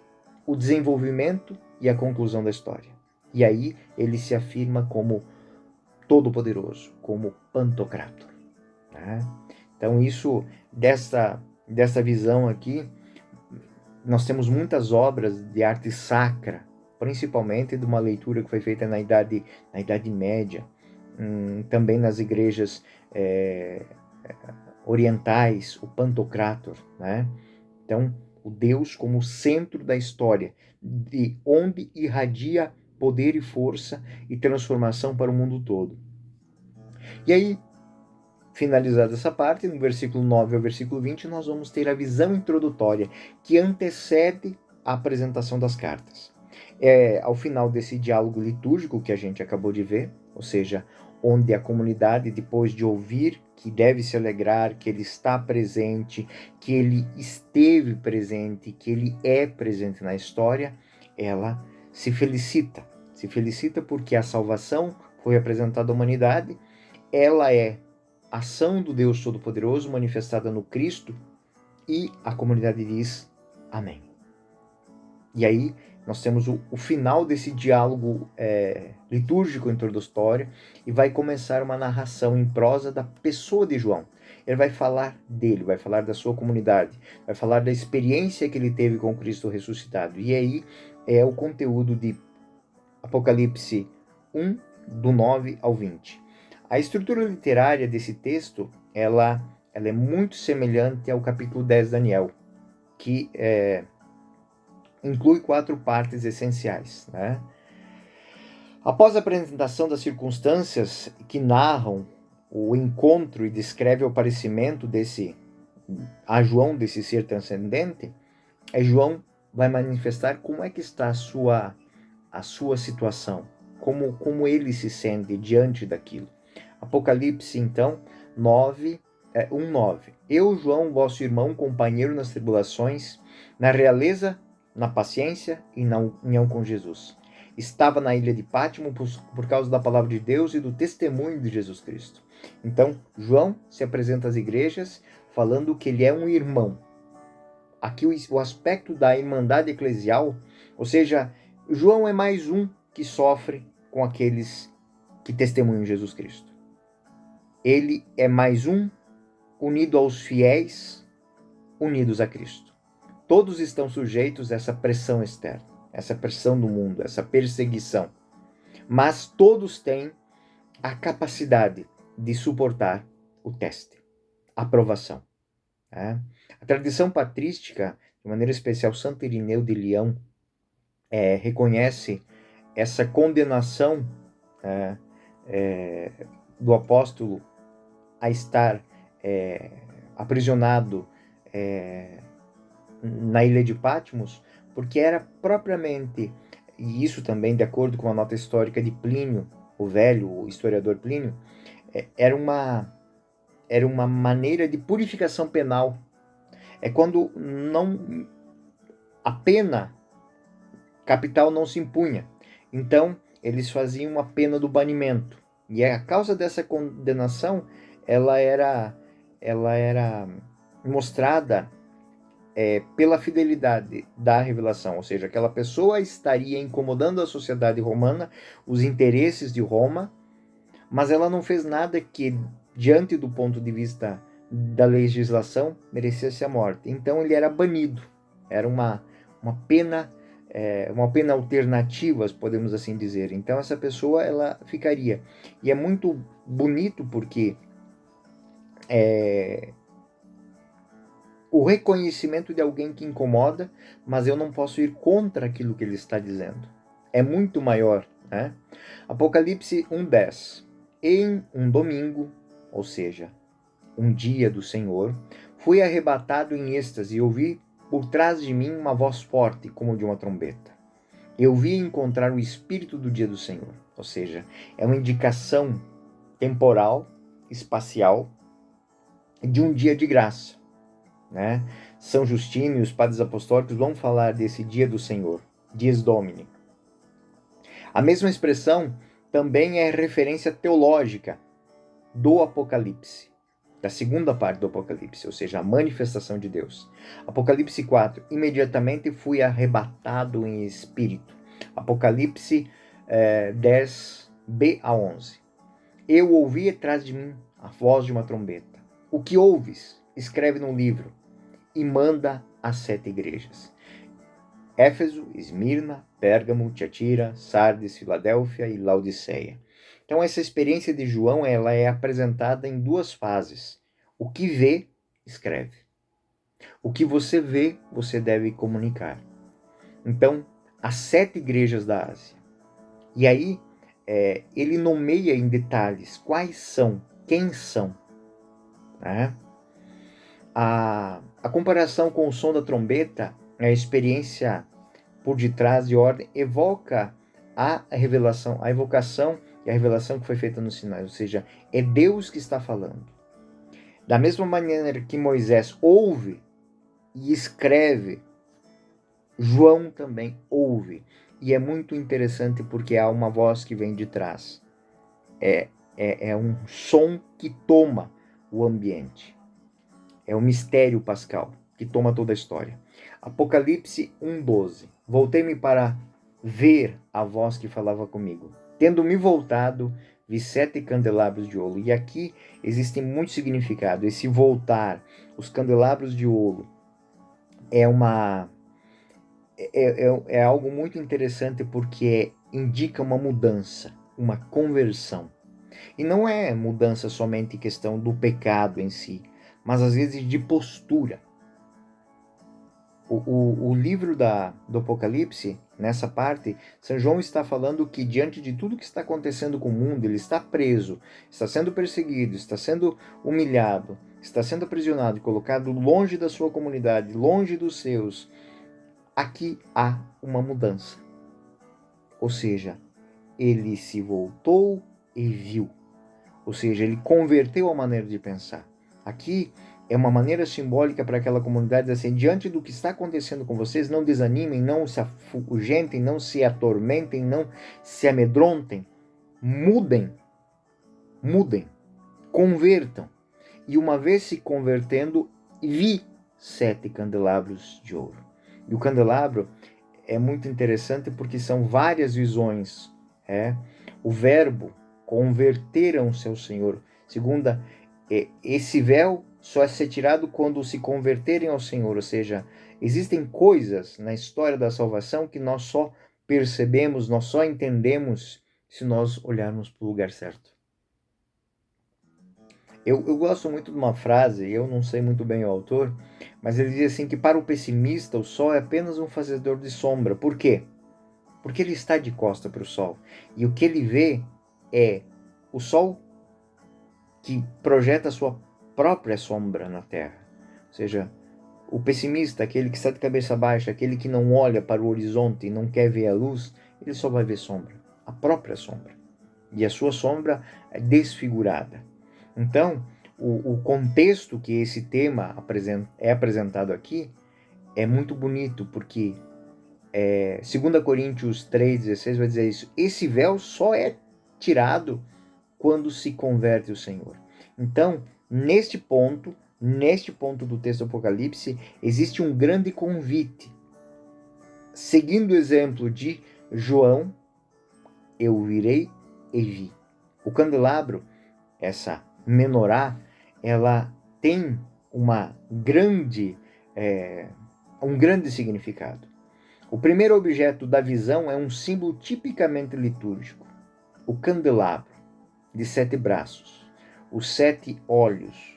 o desenvolvimento e a conclusão da história. E aí ele se afirma como todo-poderoso, como Pantocrator. Né? Então isso, dessa visão aqui, nós temos muitas obras de arte sacra, principalmente de uma leitura que foi feita na Idade Média, também nas igrejas orientais, o Pantocrator, né? Então, o Deus como centro da história, de onde irradia poder e força e transformação para o mundo todo. E aí, finalizada essa parte, no versículo 9 ao versículo 20, nós vamos ter a visão introdutória que antecede a apresentação das cartas. Ao final desse diálogo litúrgico que a gente acabou de ver, ou seja, onde a comunidade, depois de ouvir que deve se alegrar, que ele está presente, que ele esteve presente, que ele é presente na história, ela se felicita porque a salvação foi apresentada à humanidade, ela é ação do Deus Todo-Poderoso manifestada no Cristo, e a comunidade diz amém. E aí nós temos o final desse diálogo litúrgico introdutório, e vai começar uma narração em prosa da pessoa de João. Ele vai falar dele, vai falar da sua comunidade, vai falar da experiência que ele teve com Cristo ressuscitado. E aí é o conteúdo de Apocalipse 1, do 9 ao 20. A estrutura literária desse texto, ela é muito semelhante ao capítulo 10 de Daniel, que inclui 4 partes essenciais. Né? Após a apresentação das circunstâncias que narram o encontro e descreve o aparecimento a João desse ser transcendente, João vai manifestar como é que está a sua situação, como ele se sente diante daquilo. Apocalipse, então, 1:9. Eu, João, vosso irmão, companheiro nas tribulações, na realeza, na paciência e na união com Jesus. Estava na ilha de Pátimo por causa da palavra de Deus e do testemunho de Jesus Cristo. Então, João se apresenta às igrejas falando que ele é um irmão. Aqui o aspecto da irmandade eclesial, ou seja, João é mais um que sofre com aqueles que testemunham Jesus Cristo. Ele é mais um unido aos fiéis, unidos a Cristo. Todos estão sujeitos a essa pressão externa, essa pressão do mundo, essa perseguição. Mas todos têm a capacidade de suportar o teste, a provação. A tradição patrística, de maneira especial Santo Irineu de Leão, reconhece essa condenação do apóstolo a estar aprisionado na ilha de Patmos, porque era propriamente, e isso também de acordo com a nota histórica de Plínio, o velho, o historiador Plínio, era uma maneira de purificação penal. É quando a pena capital não se impunha. Então, eles faziam uma pena do banimento. E a causa dessa condenação, ela era mostrada pela fidelidade da revelação, ou seja, aquela pessoa estaria incomodando a sociedade romana, os interesses de Roma, mas ela não fez nada que, diante do ponto de vista da legislação, merecesse a morte. Então ele era banido. Era uma pena alternativa, podemos assim dizer. Então essa pessoa ela ficaria. E é muito bonito porque o reconhecimento de alguém que incomoda, mas eu não posso ir contra aquilo que ele está dizendo. É muito maior, né? Apocalipse 1:10. Em um domingo, ou seja, um dia do Senhor, fui arrebatado em êxtase e ouvi por trás de mim uma voz forte, como de uma trombeta. Eu vi encontrar o Espírito do dia do Senhor, ou seja, é uma indicação temporal, espacial, de um dia de graça. Né? São Justino e os padres apostólicos vão falar desse dia do Senhor, dies Domini. A mesma expressão também é referência teológica do Apocalipse, da segunda parte do Apocalipse, ou seja, a manifestação de Deus. Apocalipse 4, imediatamente fui arrebatado em espírito. Apocalipse 10, B a 11. Eu ouvi atrás de mim a voz de uma trombeta. O que ouves? Escreve num livro e manda às 7 igrejas. Éfeso, Esmirna, Pérgamo, Tiatira, Sardes, Filadélfia e Laodiceia. Então essa experiência de João ela é apresentada em duas fases. O que vê, escreve. O que você vê, você deve comunicar. Então, as 7 igrejas da Ásia. E aí, ele nomeia em detalhes quais são, quem são. Né? A comparação com o som da trombeta, a experiência por detrás de ordem, evoca a revelação, a evocação e a revelação que foi feita nos sinais, ou seja, é Deus que está falando. Da mesma maneira que Moisés ouve e escreve, João também ouve. E é muito interessante porque há uma voz que vem de trás. É um som que toma o ambiente. É o mistério pascal que toma toda a história. Apocalipse 1:12. Voltei-me para ver a voz que falava comigo. Tendo me voltado, vi 7 candelabros de ouro. E aqui existe muito significado. Esse voltar, os candelabros de ouro, é algo muito interessante porque indica uma mudança, uma conversão. E não é mudança somente em questão do pecado em si, mas às vezes de postura. O livro do Apocalipse, nessa parte, São João está falando que diante de tudo que está acontecendo com o mundo, ele está preso, está sendo perseguido, está sendo humilhado, está sendo aprisionado e colocado longe da sua comunidade, longe dos seus. Aqui há uma mudança. Ou seja, ele se voltou e viu. Ou seja, ele converteu a maneira de pensar. Aqui é uma maneira simbólica para aquela comunidade assim, diante do que está acontecendo com vocês, não desanimem, não se afugentem, não se atormentem, não se amedrontem. Mudem, convertam. E uma vez se convertendo, vi 7 candelabros de ouro. E o candelabro é muito interessante porque são várias visões. O verbo converteram-se ao Senhor. Segunda, esse véu só é ser tirado quando se converterem ao Senhor. Ou seja, existem coisas na história da salvação que nós só percebemos, nós só entendemos se nós olharmos para o lugar certo. Eu gosto muito de uma frase, eu não sei muito bem o autor, mas ele diz assim que para o pessimista o sol é apenas um fazedor de sombra. Por quê? porque ele está de costa para o sol. E o que ele vê é o sol que projeta a sua própria sombra na terra. Ou seja, o pessimista, aquele que está de cabeça baixa, aquele que não olha para o horizonte e não quer ver a luz, ele só vai ver sombra, a própria sombra. E a sua sombra é desfigurada. Então, o contexto que esse tema é apresentado aqui é muito bonito, porque 2 Coríntios 3,16 vai dizer isso. Esse véu só é tirado quando se converte o Senhor. Então, neste ponto do texto do Apocalipse, existe um grande convite. Seguindo o exemplo de João, eu virei e vi. O candelabro, essa menorá, ela tem um grande significado. O primeiro objeto da visão é um símbolo tipicamente litúrgico, o candelabro, de 7 braços, os 7 olhos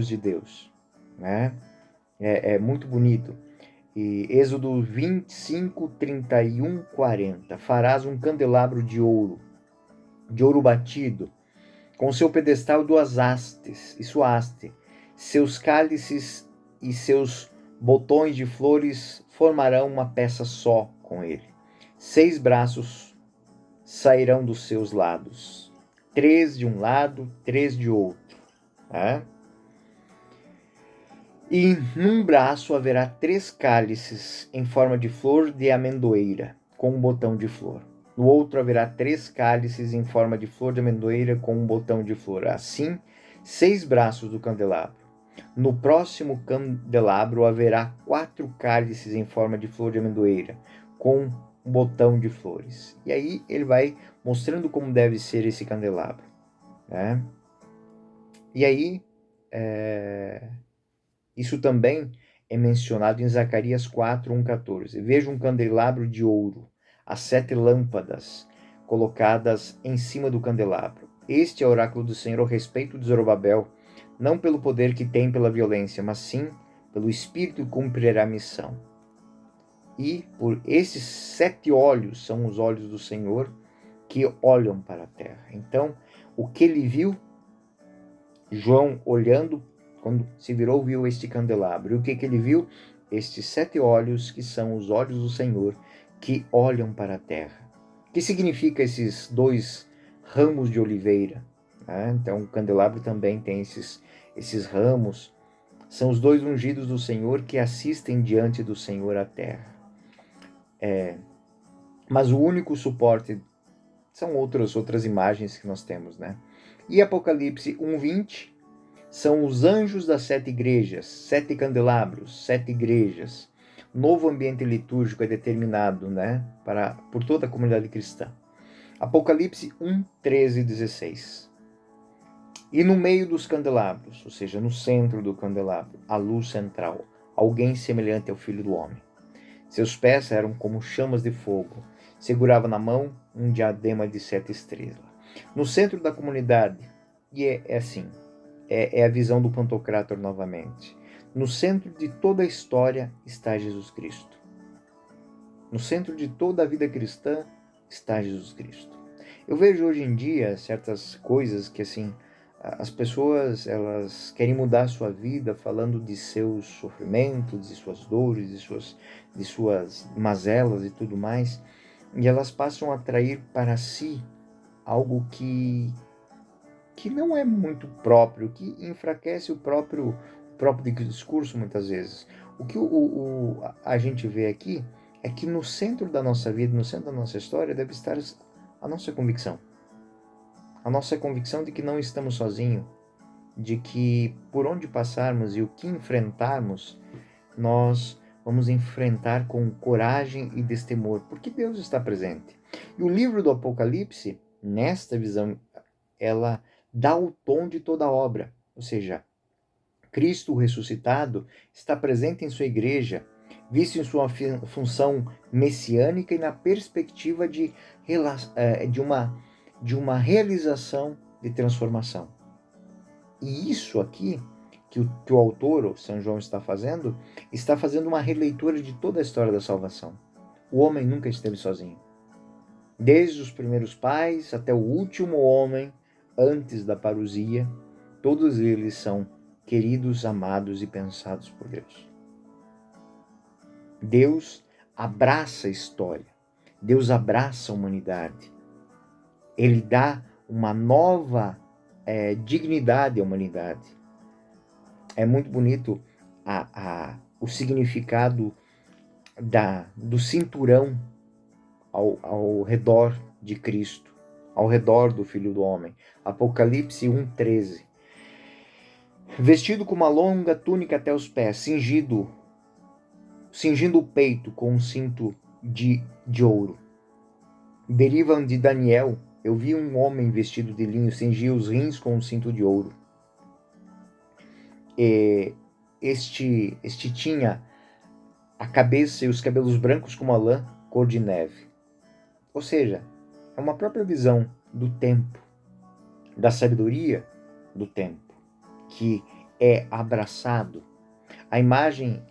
de Deus, né? É muito bonito. E Êxodo 25, 31, 40. Farás um candelabro de ouro batido, com seu pedestal 2 hastes e sua haste, seus cálices e seus botões de flores formarão uma peça só com ele. 6 braços sairão dos seus lados, 3 de um lado, 3 de outro. Né? E num braço haverá 3 cálices em forma de flor de amendoeira, com um botão de flor. No outro haverá 3 cálices em forma de flor de amendoeira, com um botão de flor. Assim, 6 braços do candelabro. No próximo candelabro haverá 4 cálices em forma de flor de amendoeira, com um botão de flores. E aí ele vai mostrando como deve ser esse candelabro. Né? E aí, isso também é mencionado em Zacarias 4, 1, 14. Veja um candelabro de ouro, as 7 lâmpadas colocadas em cima do candelabro. Este é o oráculo do Senhor a respeito de Zorobabel, não pelo poder que tem pela violência, mas sim pelo Espírito que cumprirá a missão. E por esses 7 olhos são os olhos do Senhor que olham para a terra. Então, o que ele viu, João olhando, quando se virou, viu este candelabro. E o que ele viu? Estes 7 olhos, que são os olhos do Senhor, que olham para a terra. O que significa esses 2 ramos de oliveira? Então, o candelabro também tem esses ramos. São os 2 ungidos do Senhor que assistem diante do Senhor à terra. Mas o único suporte são outras imagens que nós temos, né? E Apocalipse 1:20 são os anjos das 7 igrejas, 7 candelabros, 7 igrejas. Novo ambiente litúrgico é determinado, né, por toda a comunidade cristã. Apocalipse 1, 13 e 16. E no meio dos candelabros, ou seja, no centro do candelabro, a luz central, alguém semelhante ao Filho do Homem. Seus pés eram como chamas de fogo. Segurava na mão um diadema de 7 estrelas. No centro da comunidade, e é assim, é a visão do Pantocrator novamente. No centro de toda a história está Jesus Cristo. No centro de toda a vida cristã está Jesus Cristo. Eu vejo hoje em dia certas coisas que, assim, as pessoas, elas querem mudar a sua vida falando de seus sofrimentos, de suas dores, de suas mazelas e tudo mais, e elas passam a atrair para si algo que não é muito próprio, que enfraquece o próprio discurso muitas vezes. O que a gente vê aqui é que no centro da nossa vida, no centro da nossa história, deve estar a nossa convicção. A nossa convicção de que não estamos sozinhos, de que por onde passarmos e o que enfrentarmos, nós vamos enfrentar com coragem e destemor, porque Deus está presente. E o livro do Apocalipse, nesta visão, ela dá o tom de toda a obra, ou seja, Cristo ressuscitado está presente em sua igreja, visto em sua função messiânica e na perspectiva de uma realização de transformação. E isso aqui que o autor, o São João, está fazendo uma releitura de toda a história da salvação. O homem nunca esteve sozinho. Desde os primeiros pais até o último homem, antes da parousia, todos eles são queridos, amados e pensados por Deus. Deus abraça a história. Deus abraça a humanidade. Ele dá uma nova dignidade à humanidade. É muito bonito o significado do cinturão ao redor de Cristo, ao redor do Filho do Homem. Apocalipse 1,13. Vestido com uma longa túnica até os pés, cingindo o peito com um cinto de ouro. Derivam de Daniel. Eu vi um homem vestido de linho cingir os rins com um cinto de ouro. Este tinha a cabeça e os cabelos brancos como a lã, cor de neve. Ou seja, é uma própria visão do tempo, da sabedoria do tempo, que é abraçado. A imagem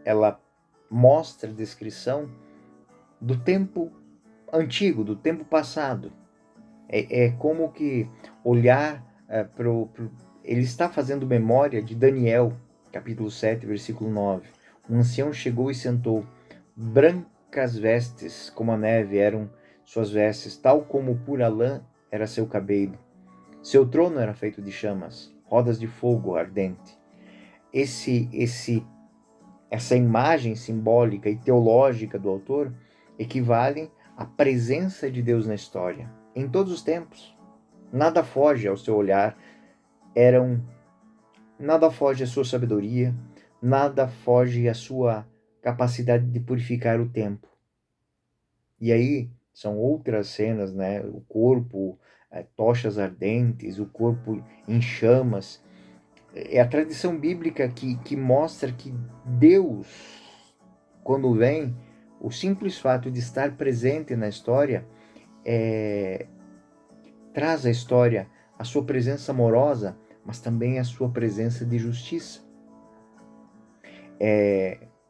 ela mostra a descrição do tempo antigo, do tempo passado. É como que olhar ele está fazendo memória de Daniel, capítulo 7, versículo 9. Um ancião chegou e sentou. Brancas vestes como a neve eram suas vestes, tal como pura lã era seu cabelo. Seu trono era feito de chamas, rodas de fogo ardente. Essa imagem simbólica e teológica do autor equivale à presença de Deus na história, em todos os tempos. Nada foge ao seu olhar, nada foge à sua sabedoria, nada foge à sua capacidade de purificar o tempo. E aí são outras cenas, né? O corpo, tochas ardentes, o corpo em chamas. É a tradição bíblica que mostra que Deus, quando vem, o simples fato de estar presente na história, traz à história a sua presença amorosa, mas também a sua presença de justiça.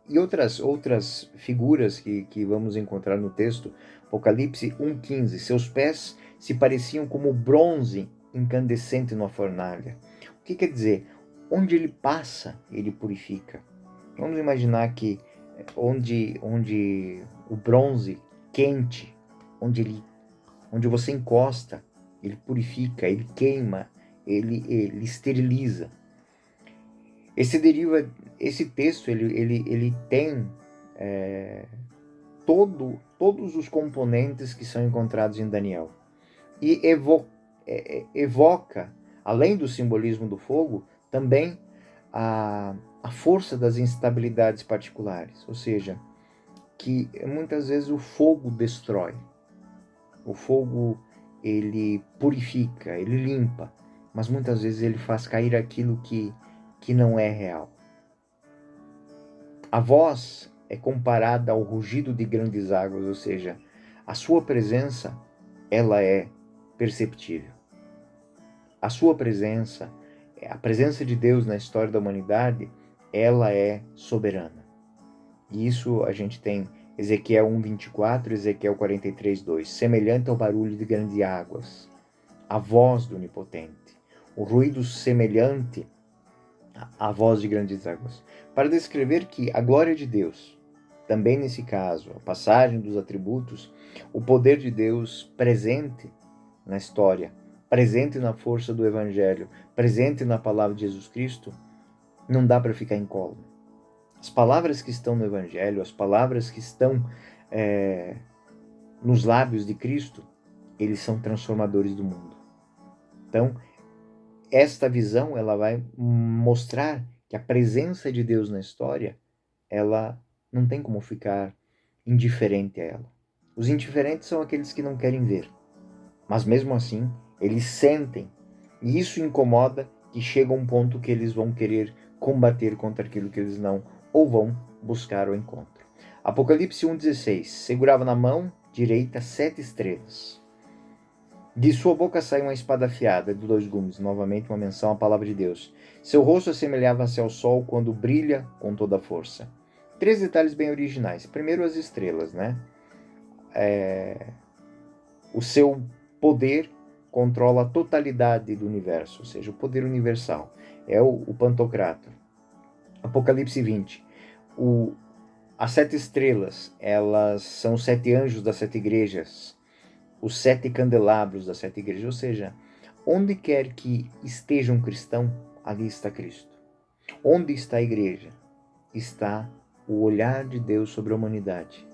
E outras figuras que vamos encontrar no texto, Apocalipse 1,15, seus pés se pareciam como bronze incandescente numa fornalha. O que quer dizer? Onde ele passa, ele purifica. Vamos imaginar que onde o bronze quente, onde você encosta, ele purifica, ele queima, ele esteriliza. Esse texto ele tem todos os componentes que são encontrados em Daniel e evoca, além do simbolismo do fogo, também a força das instabilidades particulares, ou seja, que muitas vezes o fogo destrói, o fogo ele purifica, ele limpa, mas muitas vezes ele faz cair aquilo que não é real. A voz é comparada ao rugido de grandes águas, ou seja, a sua presença, ela é perceptível. A sua presença, a presença de Deus na história da humanidade, ela é soberana. E isso a gente tem Ezequiel 1,24, Ezequiel 43,2. Semelhante ao barulho de grandes águas, a voz do Onipotente. O ruído semelhante à voz de grandes águas. Para descrever que a glória de Deus, também nesse caso, a passagem dos atributos, o poder de Deus presente na história, presente na força do Evangelho, presente na palavra de Jesus Cristo, não dá para ficar incólume. As palavras que estão no Evangelho, as palavras que estão nos lábios de Cristo, eles são transformadores do mundo. Então, esta visão ela vai mostrar que a presença de Deus na história, ela não tem como ficar indiferente a ela. Os indiferentes são aqueles que não querem ver, mas mesmo assim, eles sentem, e isso incomoda que chega um ponto que eles vão querer combater contra aquilo que eles não, ou vão buscar o encontro. Apocalipse 1,16, segurava na mão direita 7 estrelas. De sua boca saiu uma espada afiada de 2 gumes, novamente uma menção à palavra de Deus. Seu rosto assemelhava-se ao sol quando brilha com toda a força. 3 detalhes bem originais. Primeiro, as estrelas, né? O seu poder controla a totalidade do universo, ou seja, o poder universal. É o Pantocrator. Apocalipse 20. As 7 estrelas, elas são os 7 anjos das 7 igrejas, os 7 candelabros das 7 igrejas, ou seja, onde quer que esteja um cristão, ali está Cristo. Onde está a igreja? Está o olhar de Deus sobre a humanidade.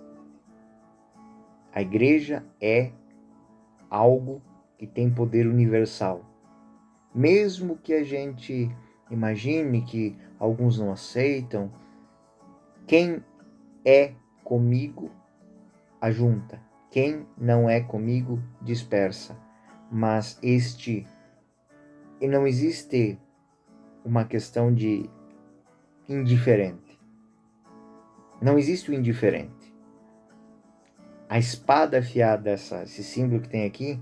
A igreja é algo que tem poder universal. Mesmo que a gente imagine que alguns não aceitam, quem é comigo ajunta, quem não é comigo dispersa. Mas não existe uma questão de indiferente. Não existe o indiferente. A espada afiada, esse símbolo que tem aqui,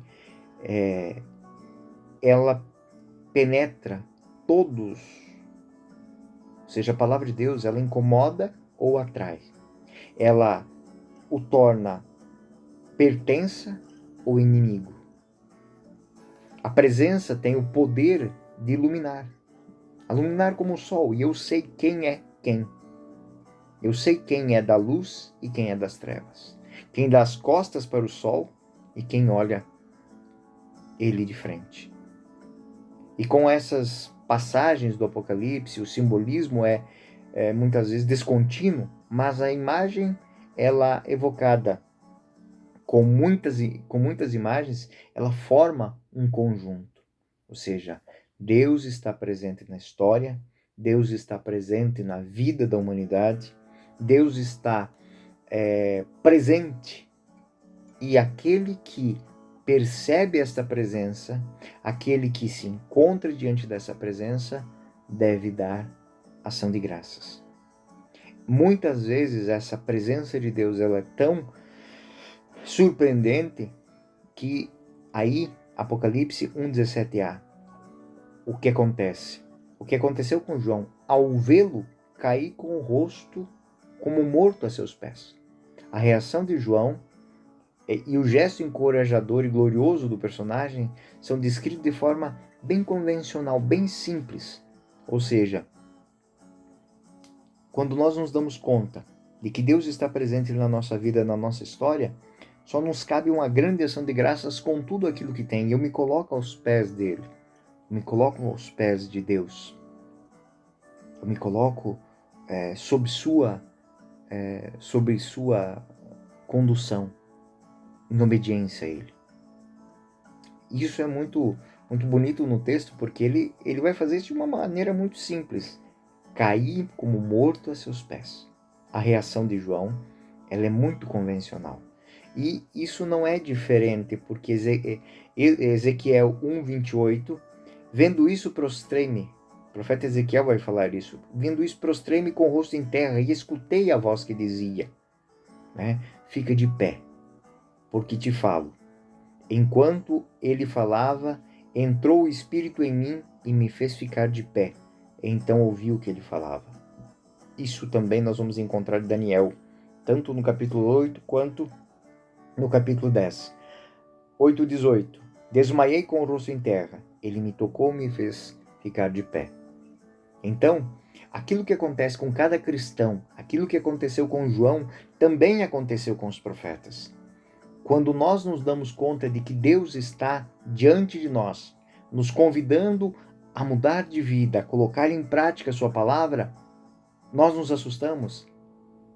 ela penetra todos. Ou seja, a palavra de Deus, ela incomoda ou atrai. Ela o torna pertença ou inimigo. A presença tem o poder de iluminar como o sol, e eu sei quem é quem. Eu sei quem é da luz e quem é das trevas. Quem dá as costas para o sol e quem olha ele de frente. E com essas passagens do Apocalipse, o simbolismo é muitas vezes descontínuo, mas a imagem, ela evocada com muitas imagens, ela forma um conjunto. Ou seja, Deus está presente na história, Deus está presente na vida da humanidade, Deus está presente, e aquele que percebe esta presença, aquele que se encontra diante dessa presença, deve dar ação de graças. Muitas vezes essa presença de Deus, ela é tão surpreendente que aí, Apocalipse 1:17a, o que acontece? O que aconteceu com João? Ao vê-lo, cair com o rosto como morto a seus pés. A reação de João e o gesto encorajador e glorioso do personagem são descritos de forma bem convencional, bem simples. Ou seja, quando nós nos damos conta de que Deus está presente na nossa vida, na nossa história, só nos cabe uma grande ação de graças com tudo aquilo que tem. Eu me coloco aos pés dele, me coloco aos pés de Deus. Eu me coloco sob sua condução, em obediência a Ele. Isso é muito, muito bonito no texto, porque ele vai fazer isso de uma maneira muito simples. Cair como morto a seus pés. A reação de João, ela é muito convencional. E isso não é diferente, porque Ezequiel 1:28, vendo isso prostrei-me, o profeta Ezequiel vai falar isso, vendo isso prostrei-me com o rosto em terra e escutei a voz que dizia, fica de pé, porque te falo. Enquanto ele falava, entrou o Espírito em mim e me fez ficar de pé. Então ouvi o que ele falava. Isso também nós vamos encontrar em Daniel, tanto no capítulo 8 quanto no capítulo 10. 8:18. Desmaiei com o rosto em terra. Ele me tocou e me fez ficar de pé. Então, aquilo que acontece com cada cristão, aquilo que aconteceu com João, também aconteceu com os profetas. Quando nós nos damos conta de que Deus está diante de nós, nos convidando a mudar de vida, a colocar em prática a sua palavra, nós nos assustamos.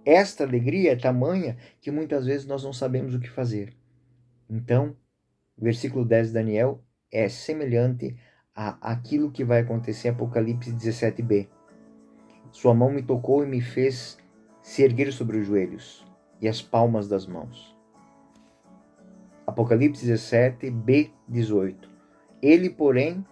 Esta alegria é tamanha que muitas vezes nós não sabemos o que fazer. Então, versículo 10 de Daniel é semelhante àquilo que vai acontecer em Apocalipse 17b. Sua mão me tocou e me fez se erguer sobre os joelhos e as palmas das mãos. Apocalipse 17b:18. Ele, porém,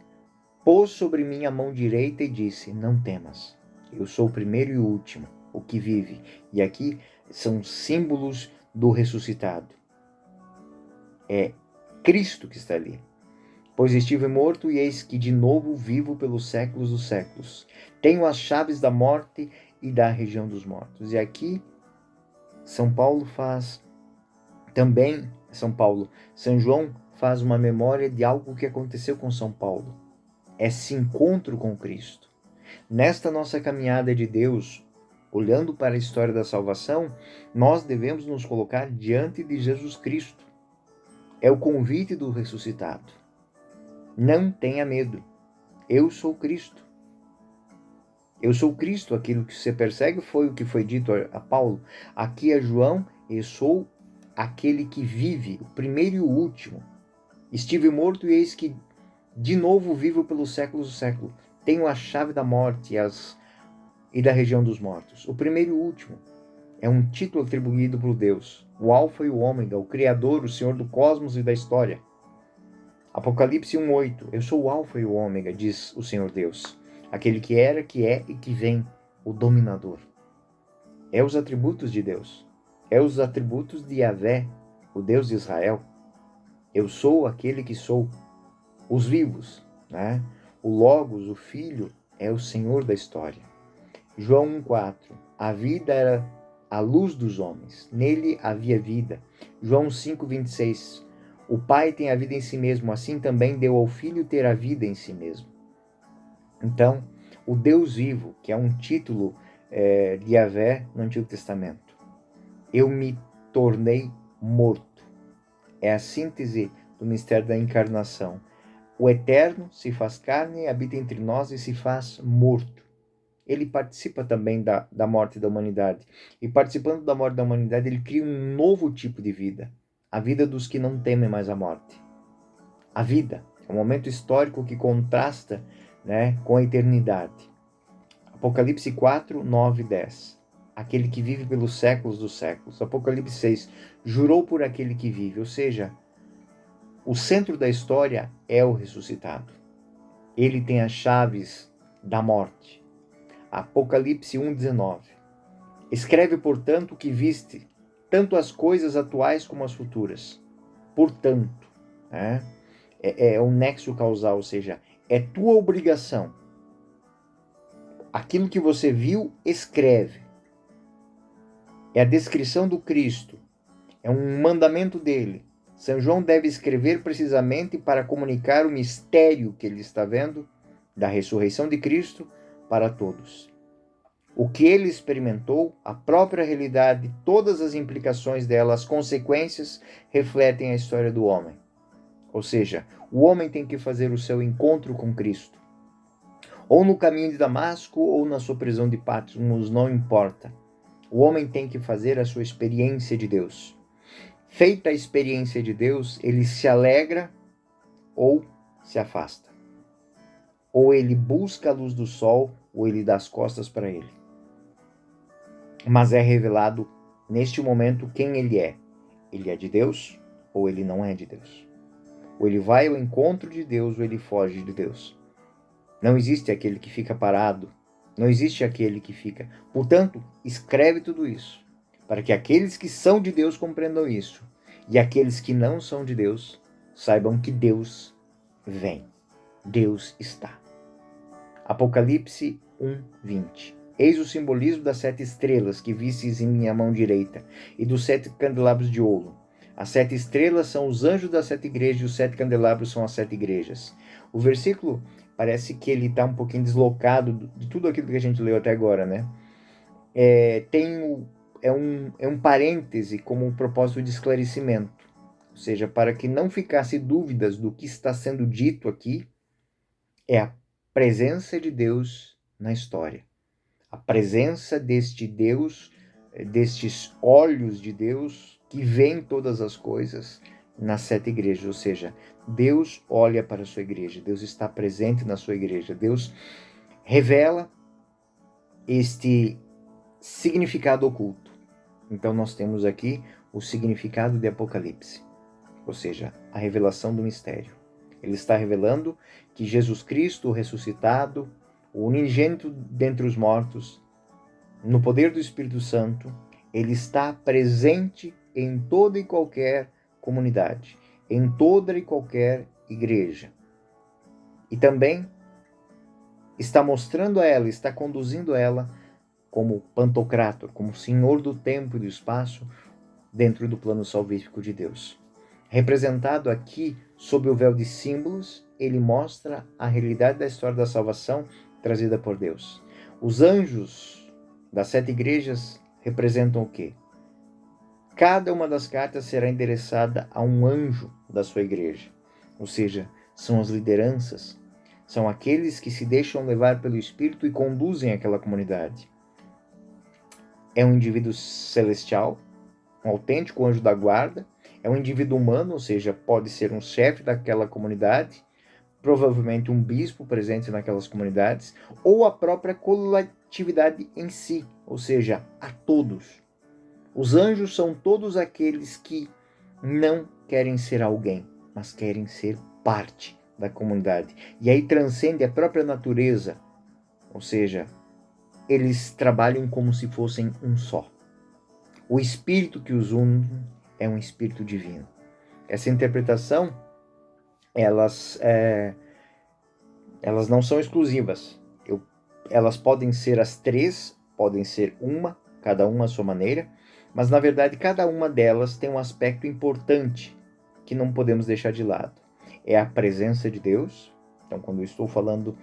pôs sobre mim a mão direita e disse, não temas, eu sou o primeiro e o último, o que vive. E aqui são símbolos do ressuscitado. É Cristo que está ali. Pois estive morto e eis que de novo vivo pelos séculos dos séculos. Tenho as chaves da morte e da região dos mortos. E aqui São João faz uma memória de algo que aconteceu com São Paulo. Esse encontro com Cristo. Nesta nossa caminhada de Deus, olhando para a história da salvação, nós devemos nos colocar diante de Jesus Cristo. É o convite do ressuscitado. Não tenha medo. Eu sou Cristo. Eu sou Cristo. Aquilo que você persegue foi o que foi dito a Paulo. Aqui é João, eu sou aquele que vive, o primeiro e o último. Estive morto e eis que de novo vivo pelos séculos do século. Tenho a chave da morte e da região dos mortos. O primeiro e o último. É um título atribuído por Deus. O Alfa e o Ômega, o Criador, o Senhor do cosmos e da história. Apocalipse 1:8. Eu sou o Alfa e o Ômega, diz o Senhor Deus. Aquele que era, que é e que vem, o dominador. É os atributos de Deus. É os atributos de Yahvé, o Deus de Israel. Eu sou aquele que sou. Os vivos, né? O Logos, o Filho, é o Senhor da história. João 1:4. A vida era a luz dos homens. Nele havia vida. João 5:26. O Pai tem a vida em si mesmo, assim também deu ao Filho ter a vida em si mesmo. Então, o Deus vivo, que é um título de Yahvé no Antigo Testamento. Eu me tornei morto. É a síntese do mistério da encarnação. O Eterno se faz carne, habita entre nós e se faz morto. Ele participa também da morte da humanidade. E participando da morte da humanidade, ele cria um novo tipo de vida. A vida dos que não temem mais a morte. A vida é um momento histórico que contrasta, né, com a eternidade. Apocalipse 4, 9 e 10. Aquele que vive pelos séculos dos séculos. Apocalipse 6. Jurou por aquele que vive. Ou seja, o centro da história é o ressuscitado. Ele tem as chaves da morte. Apocalipse 1:19. Escreve, portanto, o que viste, tanto as coisas atuais como as futuras. Portanto, é um nexo causal, ou seja, é tua obrigação. Aquilo que você viu, escreve. É a descrição do Cristo. É um mandamento dele. São João deve escrever precisamente para comunicar o mistério que ele está vendo da ressurreição de Cristo para todos. O que ele experimentou, a própria realidade, todas as implicações dela, as consequências, refletem a história do homem. Ou seja, o homem tem que fazer o seu encontro com Cristo. Ou no caminho de Damasco, ou na sua prisão de Patmos, não importa. O homem tem que fazer a sua experiência de Deus. Feita a experiência de Deus, ele se alegra ou se afasta. Ou ele busca a luz do sol, ou ele dá as costas para ele. Mas é revelado neste momento quem ele é. Ele é de Deus ou ele não é de Deus. Ou ele vai ao encontro de Deus ou ele foge de Deus. Não existe aquele que fica parado. Não existe aquele que fica. Portanto, escreve tudo isso, para que aqueles que são de Deus compreendam isso. E aqueles que não são de Deus saibam que Deus vem. Deus está. Apocalipse 1:20. Eis o simbolismo das 7 estrelas que vistes em minha mão direita e dos 7 candelabros de ouro. As 7 estrelas são os anjos das 7 igrejas e os 7 candelabros são as 7 igrejas. O versículo parece que ele está um pouquinho deslocado de tudo aquilo que a gente leu até agora, né? É um parêntese como um propósito de esclarecimento. Ou seja, para que não ficasse dúvidas do que está sendo dito aqui, é a presença de Deus na história. A presença deste Deus, destes olhos de Deus que veem todas as coisas nas 7 igrejas. Ou seja, Deus olha para a sua igreja, Deus está presente na sua igreja, Deus revela este significado oculto. Então nós temos aqui o significado de Apocalipse, ou seja, a revelação do mistério. Ele está revelando que Jesus Cristo, o ressuscitado, o unigênito dentre os mortos, no poder do Espírito Santo, ele está presente em toda e qualquer comunidade, em toda e qualquer igreja. E também está mostrando a ela, está conduzindo ela como Pantocrator, como Senhor do tempo e do espaço dentro do plano salvífico de Deus. Representado aqui sob o véu de símbolos, ele mostra a realidade da história da salvação trazida por Deus. Os anjos das 7 igrejas representam o quê? Cada uma das cartas será endereçada a um anjo da sua igreja, ou seja, são as lideranças, são aqueles que se deixam levar pelo Espírito e conduzem aquela comunidade. É um indivíduo celestial, um autêntico anjo da guarda, é um indivíduo humano, ou seja, pode ser um chefe daquela comunidade, provavelmente um bispo presente naquelas comunidades, ou a própria coletividade em si, ou seja, a todos. Os anjos são todos aqueles que não querem ser alguém, mas querem ser parte da comunidade. E aí transcende a própria natureza, ou seja, eles trabalham como se fossem um só. O espírito que os une é um espírito divino. Essa interpretação, elas não são exclusivas. Elas podem ser as 3, podem ser uma, cada uma à sua maneira, mas na verdade cada uma delas tem um aspecto importante que não podemos deixar de lado. É a presença de Deus. Então, quando eu estou falando,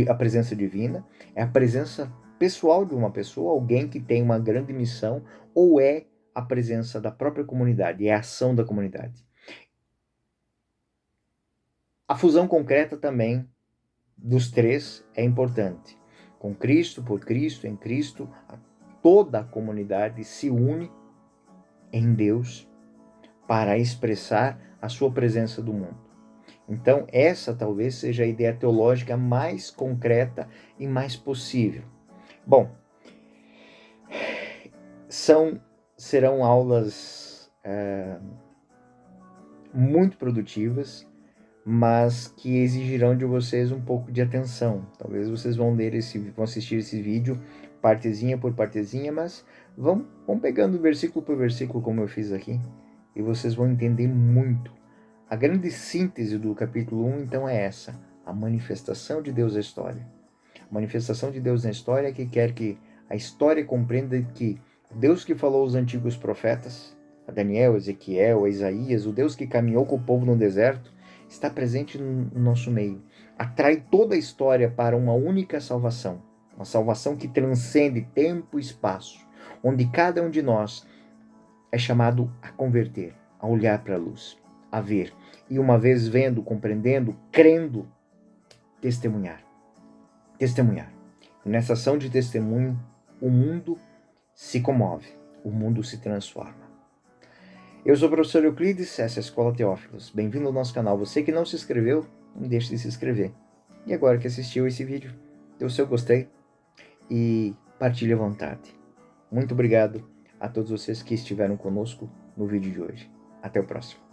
a presença divina, é a presença pessoal de uma pessoa, alguém que tem uma grande missão, ou é a presença da própria comunidade, é a ação da comunidade. A fusão concreta também dos 3 é importante. Com Cristo, por Cristo, em Cristo, toda a comunidade se une em Deus para expressar a sua presença do mundo. Então, essa talvez seja a ideia teológica mais concreta e mais possível. Bom, serão aulas muito produtivas, mas que exigirão de vocês um pouco de atenção. Talvez vocês vão assistir esse vídeo partezinha por partezinha, mas vão pegando versículo por versículo, como eu fiz aqui, e vocês vão entender muito. A grande síntese do capítulo 1, então, é essa: a manifestação de Deus na história. A manifestação de Deus na história é que quer que a história compreenda que o Deus que falou aos antigos profetas, a Daniel, Ezequiel, a Isaías, o Deus que caminhou com o povo no deserto, está presente no nosso meio. Atrai toda a história para uma única salvação. Uma salvação que transcende tempo e espaço, onde cada um de nós é chamado a converter, a olhar para a luz, a ver. E uma vez vendo, compreendendo, crendo, testemunhar. Testemunhar. E nessa ação de testemunho, o mundo se comove, o mundo se transforma. Eu sou o professor Euclides, essa é a Escola Teófilos. Bem-vindo ao nosso canal. Você que não se inscreveu, não deixe de se inscrever. E agora que assistiu esse vídeo, dê o seu gostei e partilhe à vontade. Muito obrigado a todos vocês que estiveram conosco no vídeo de hoje. Até o próximo.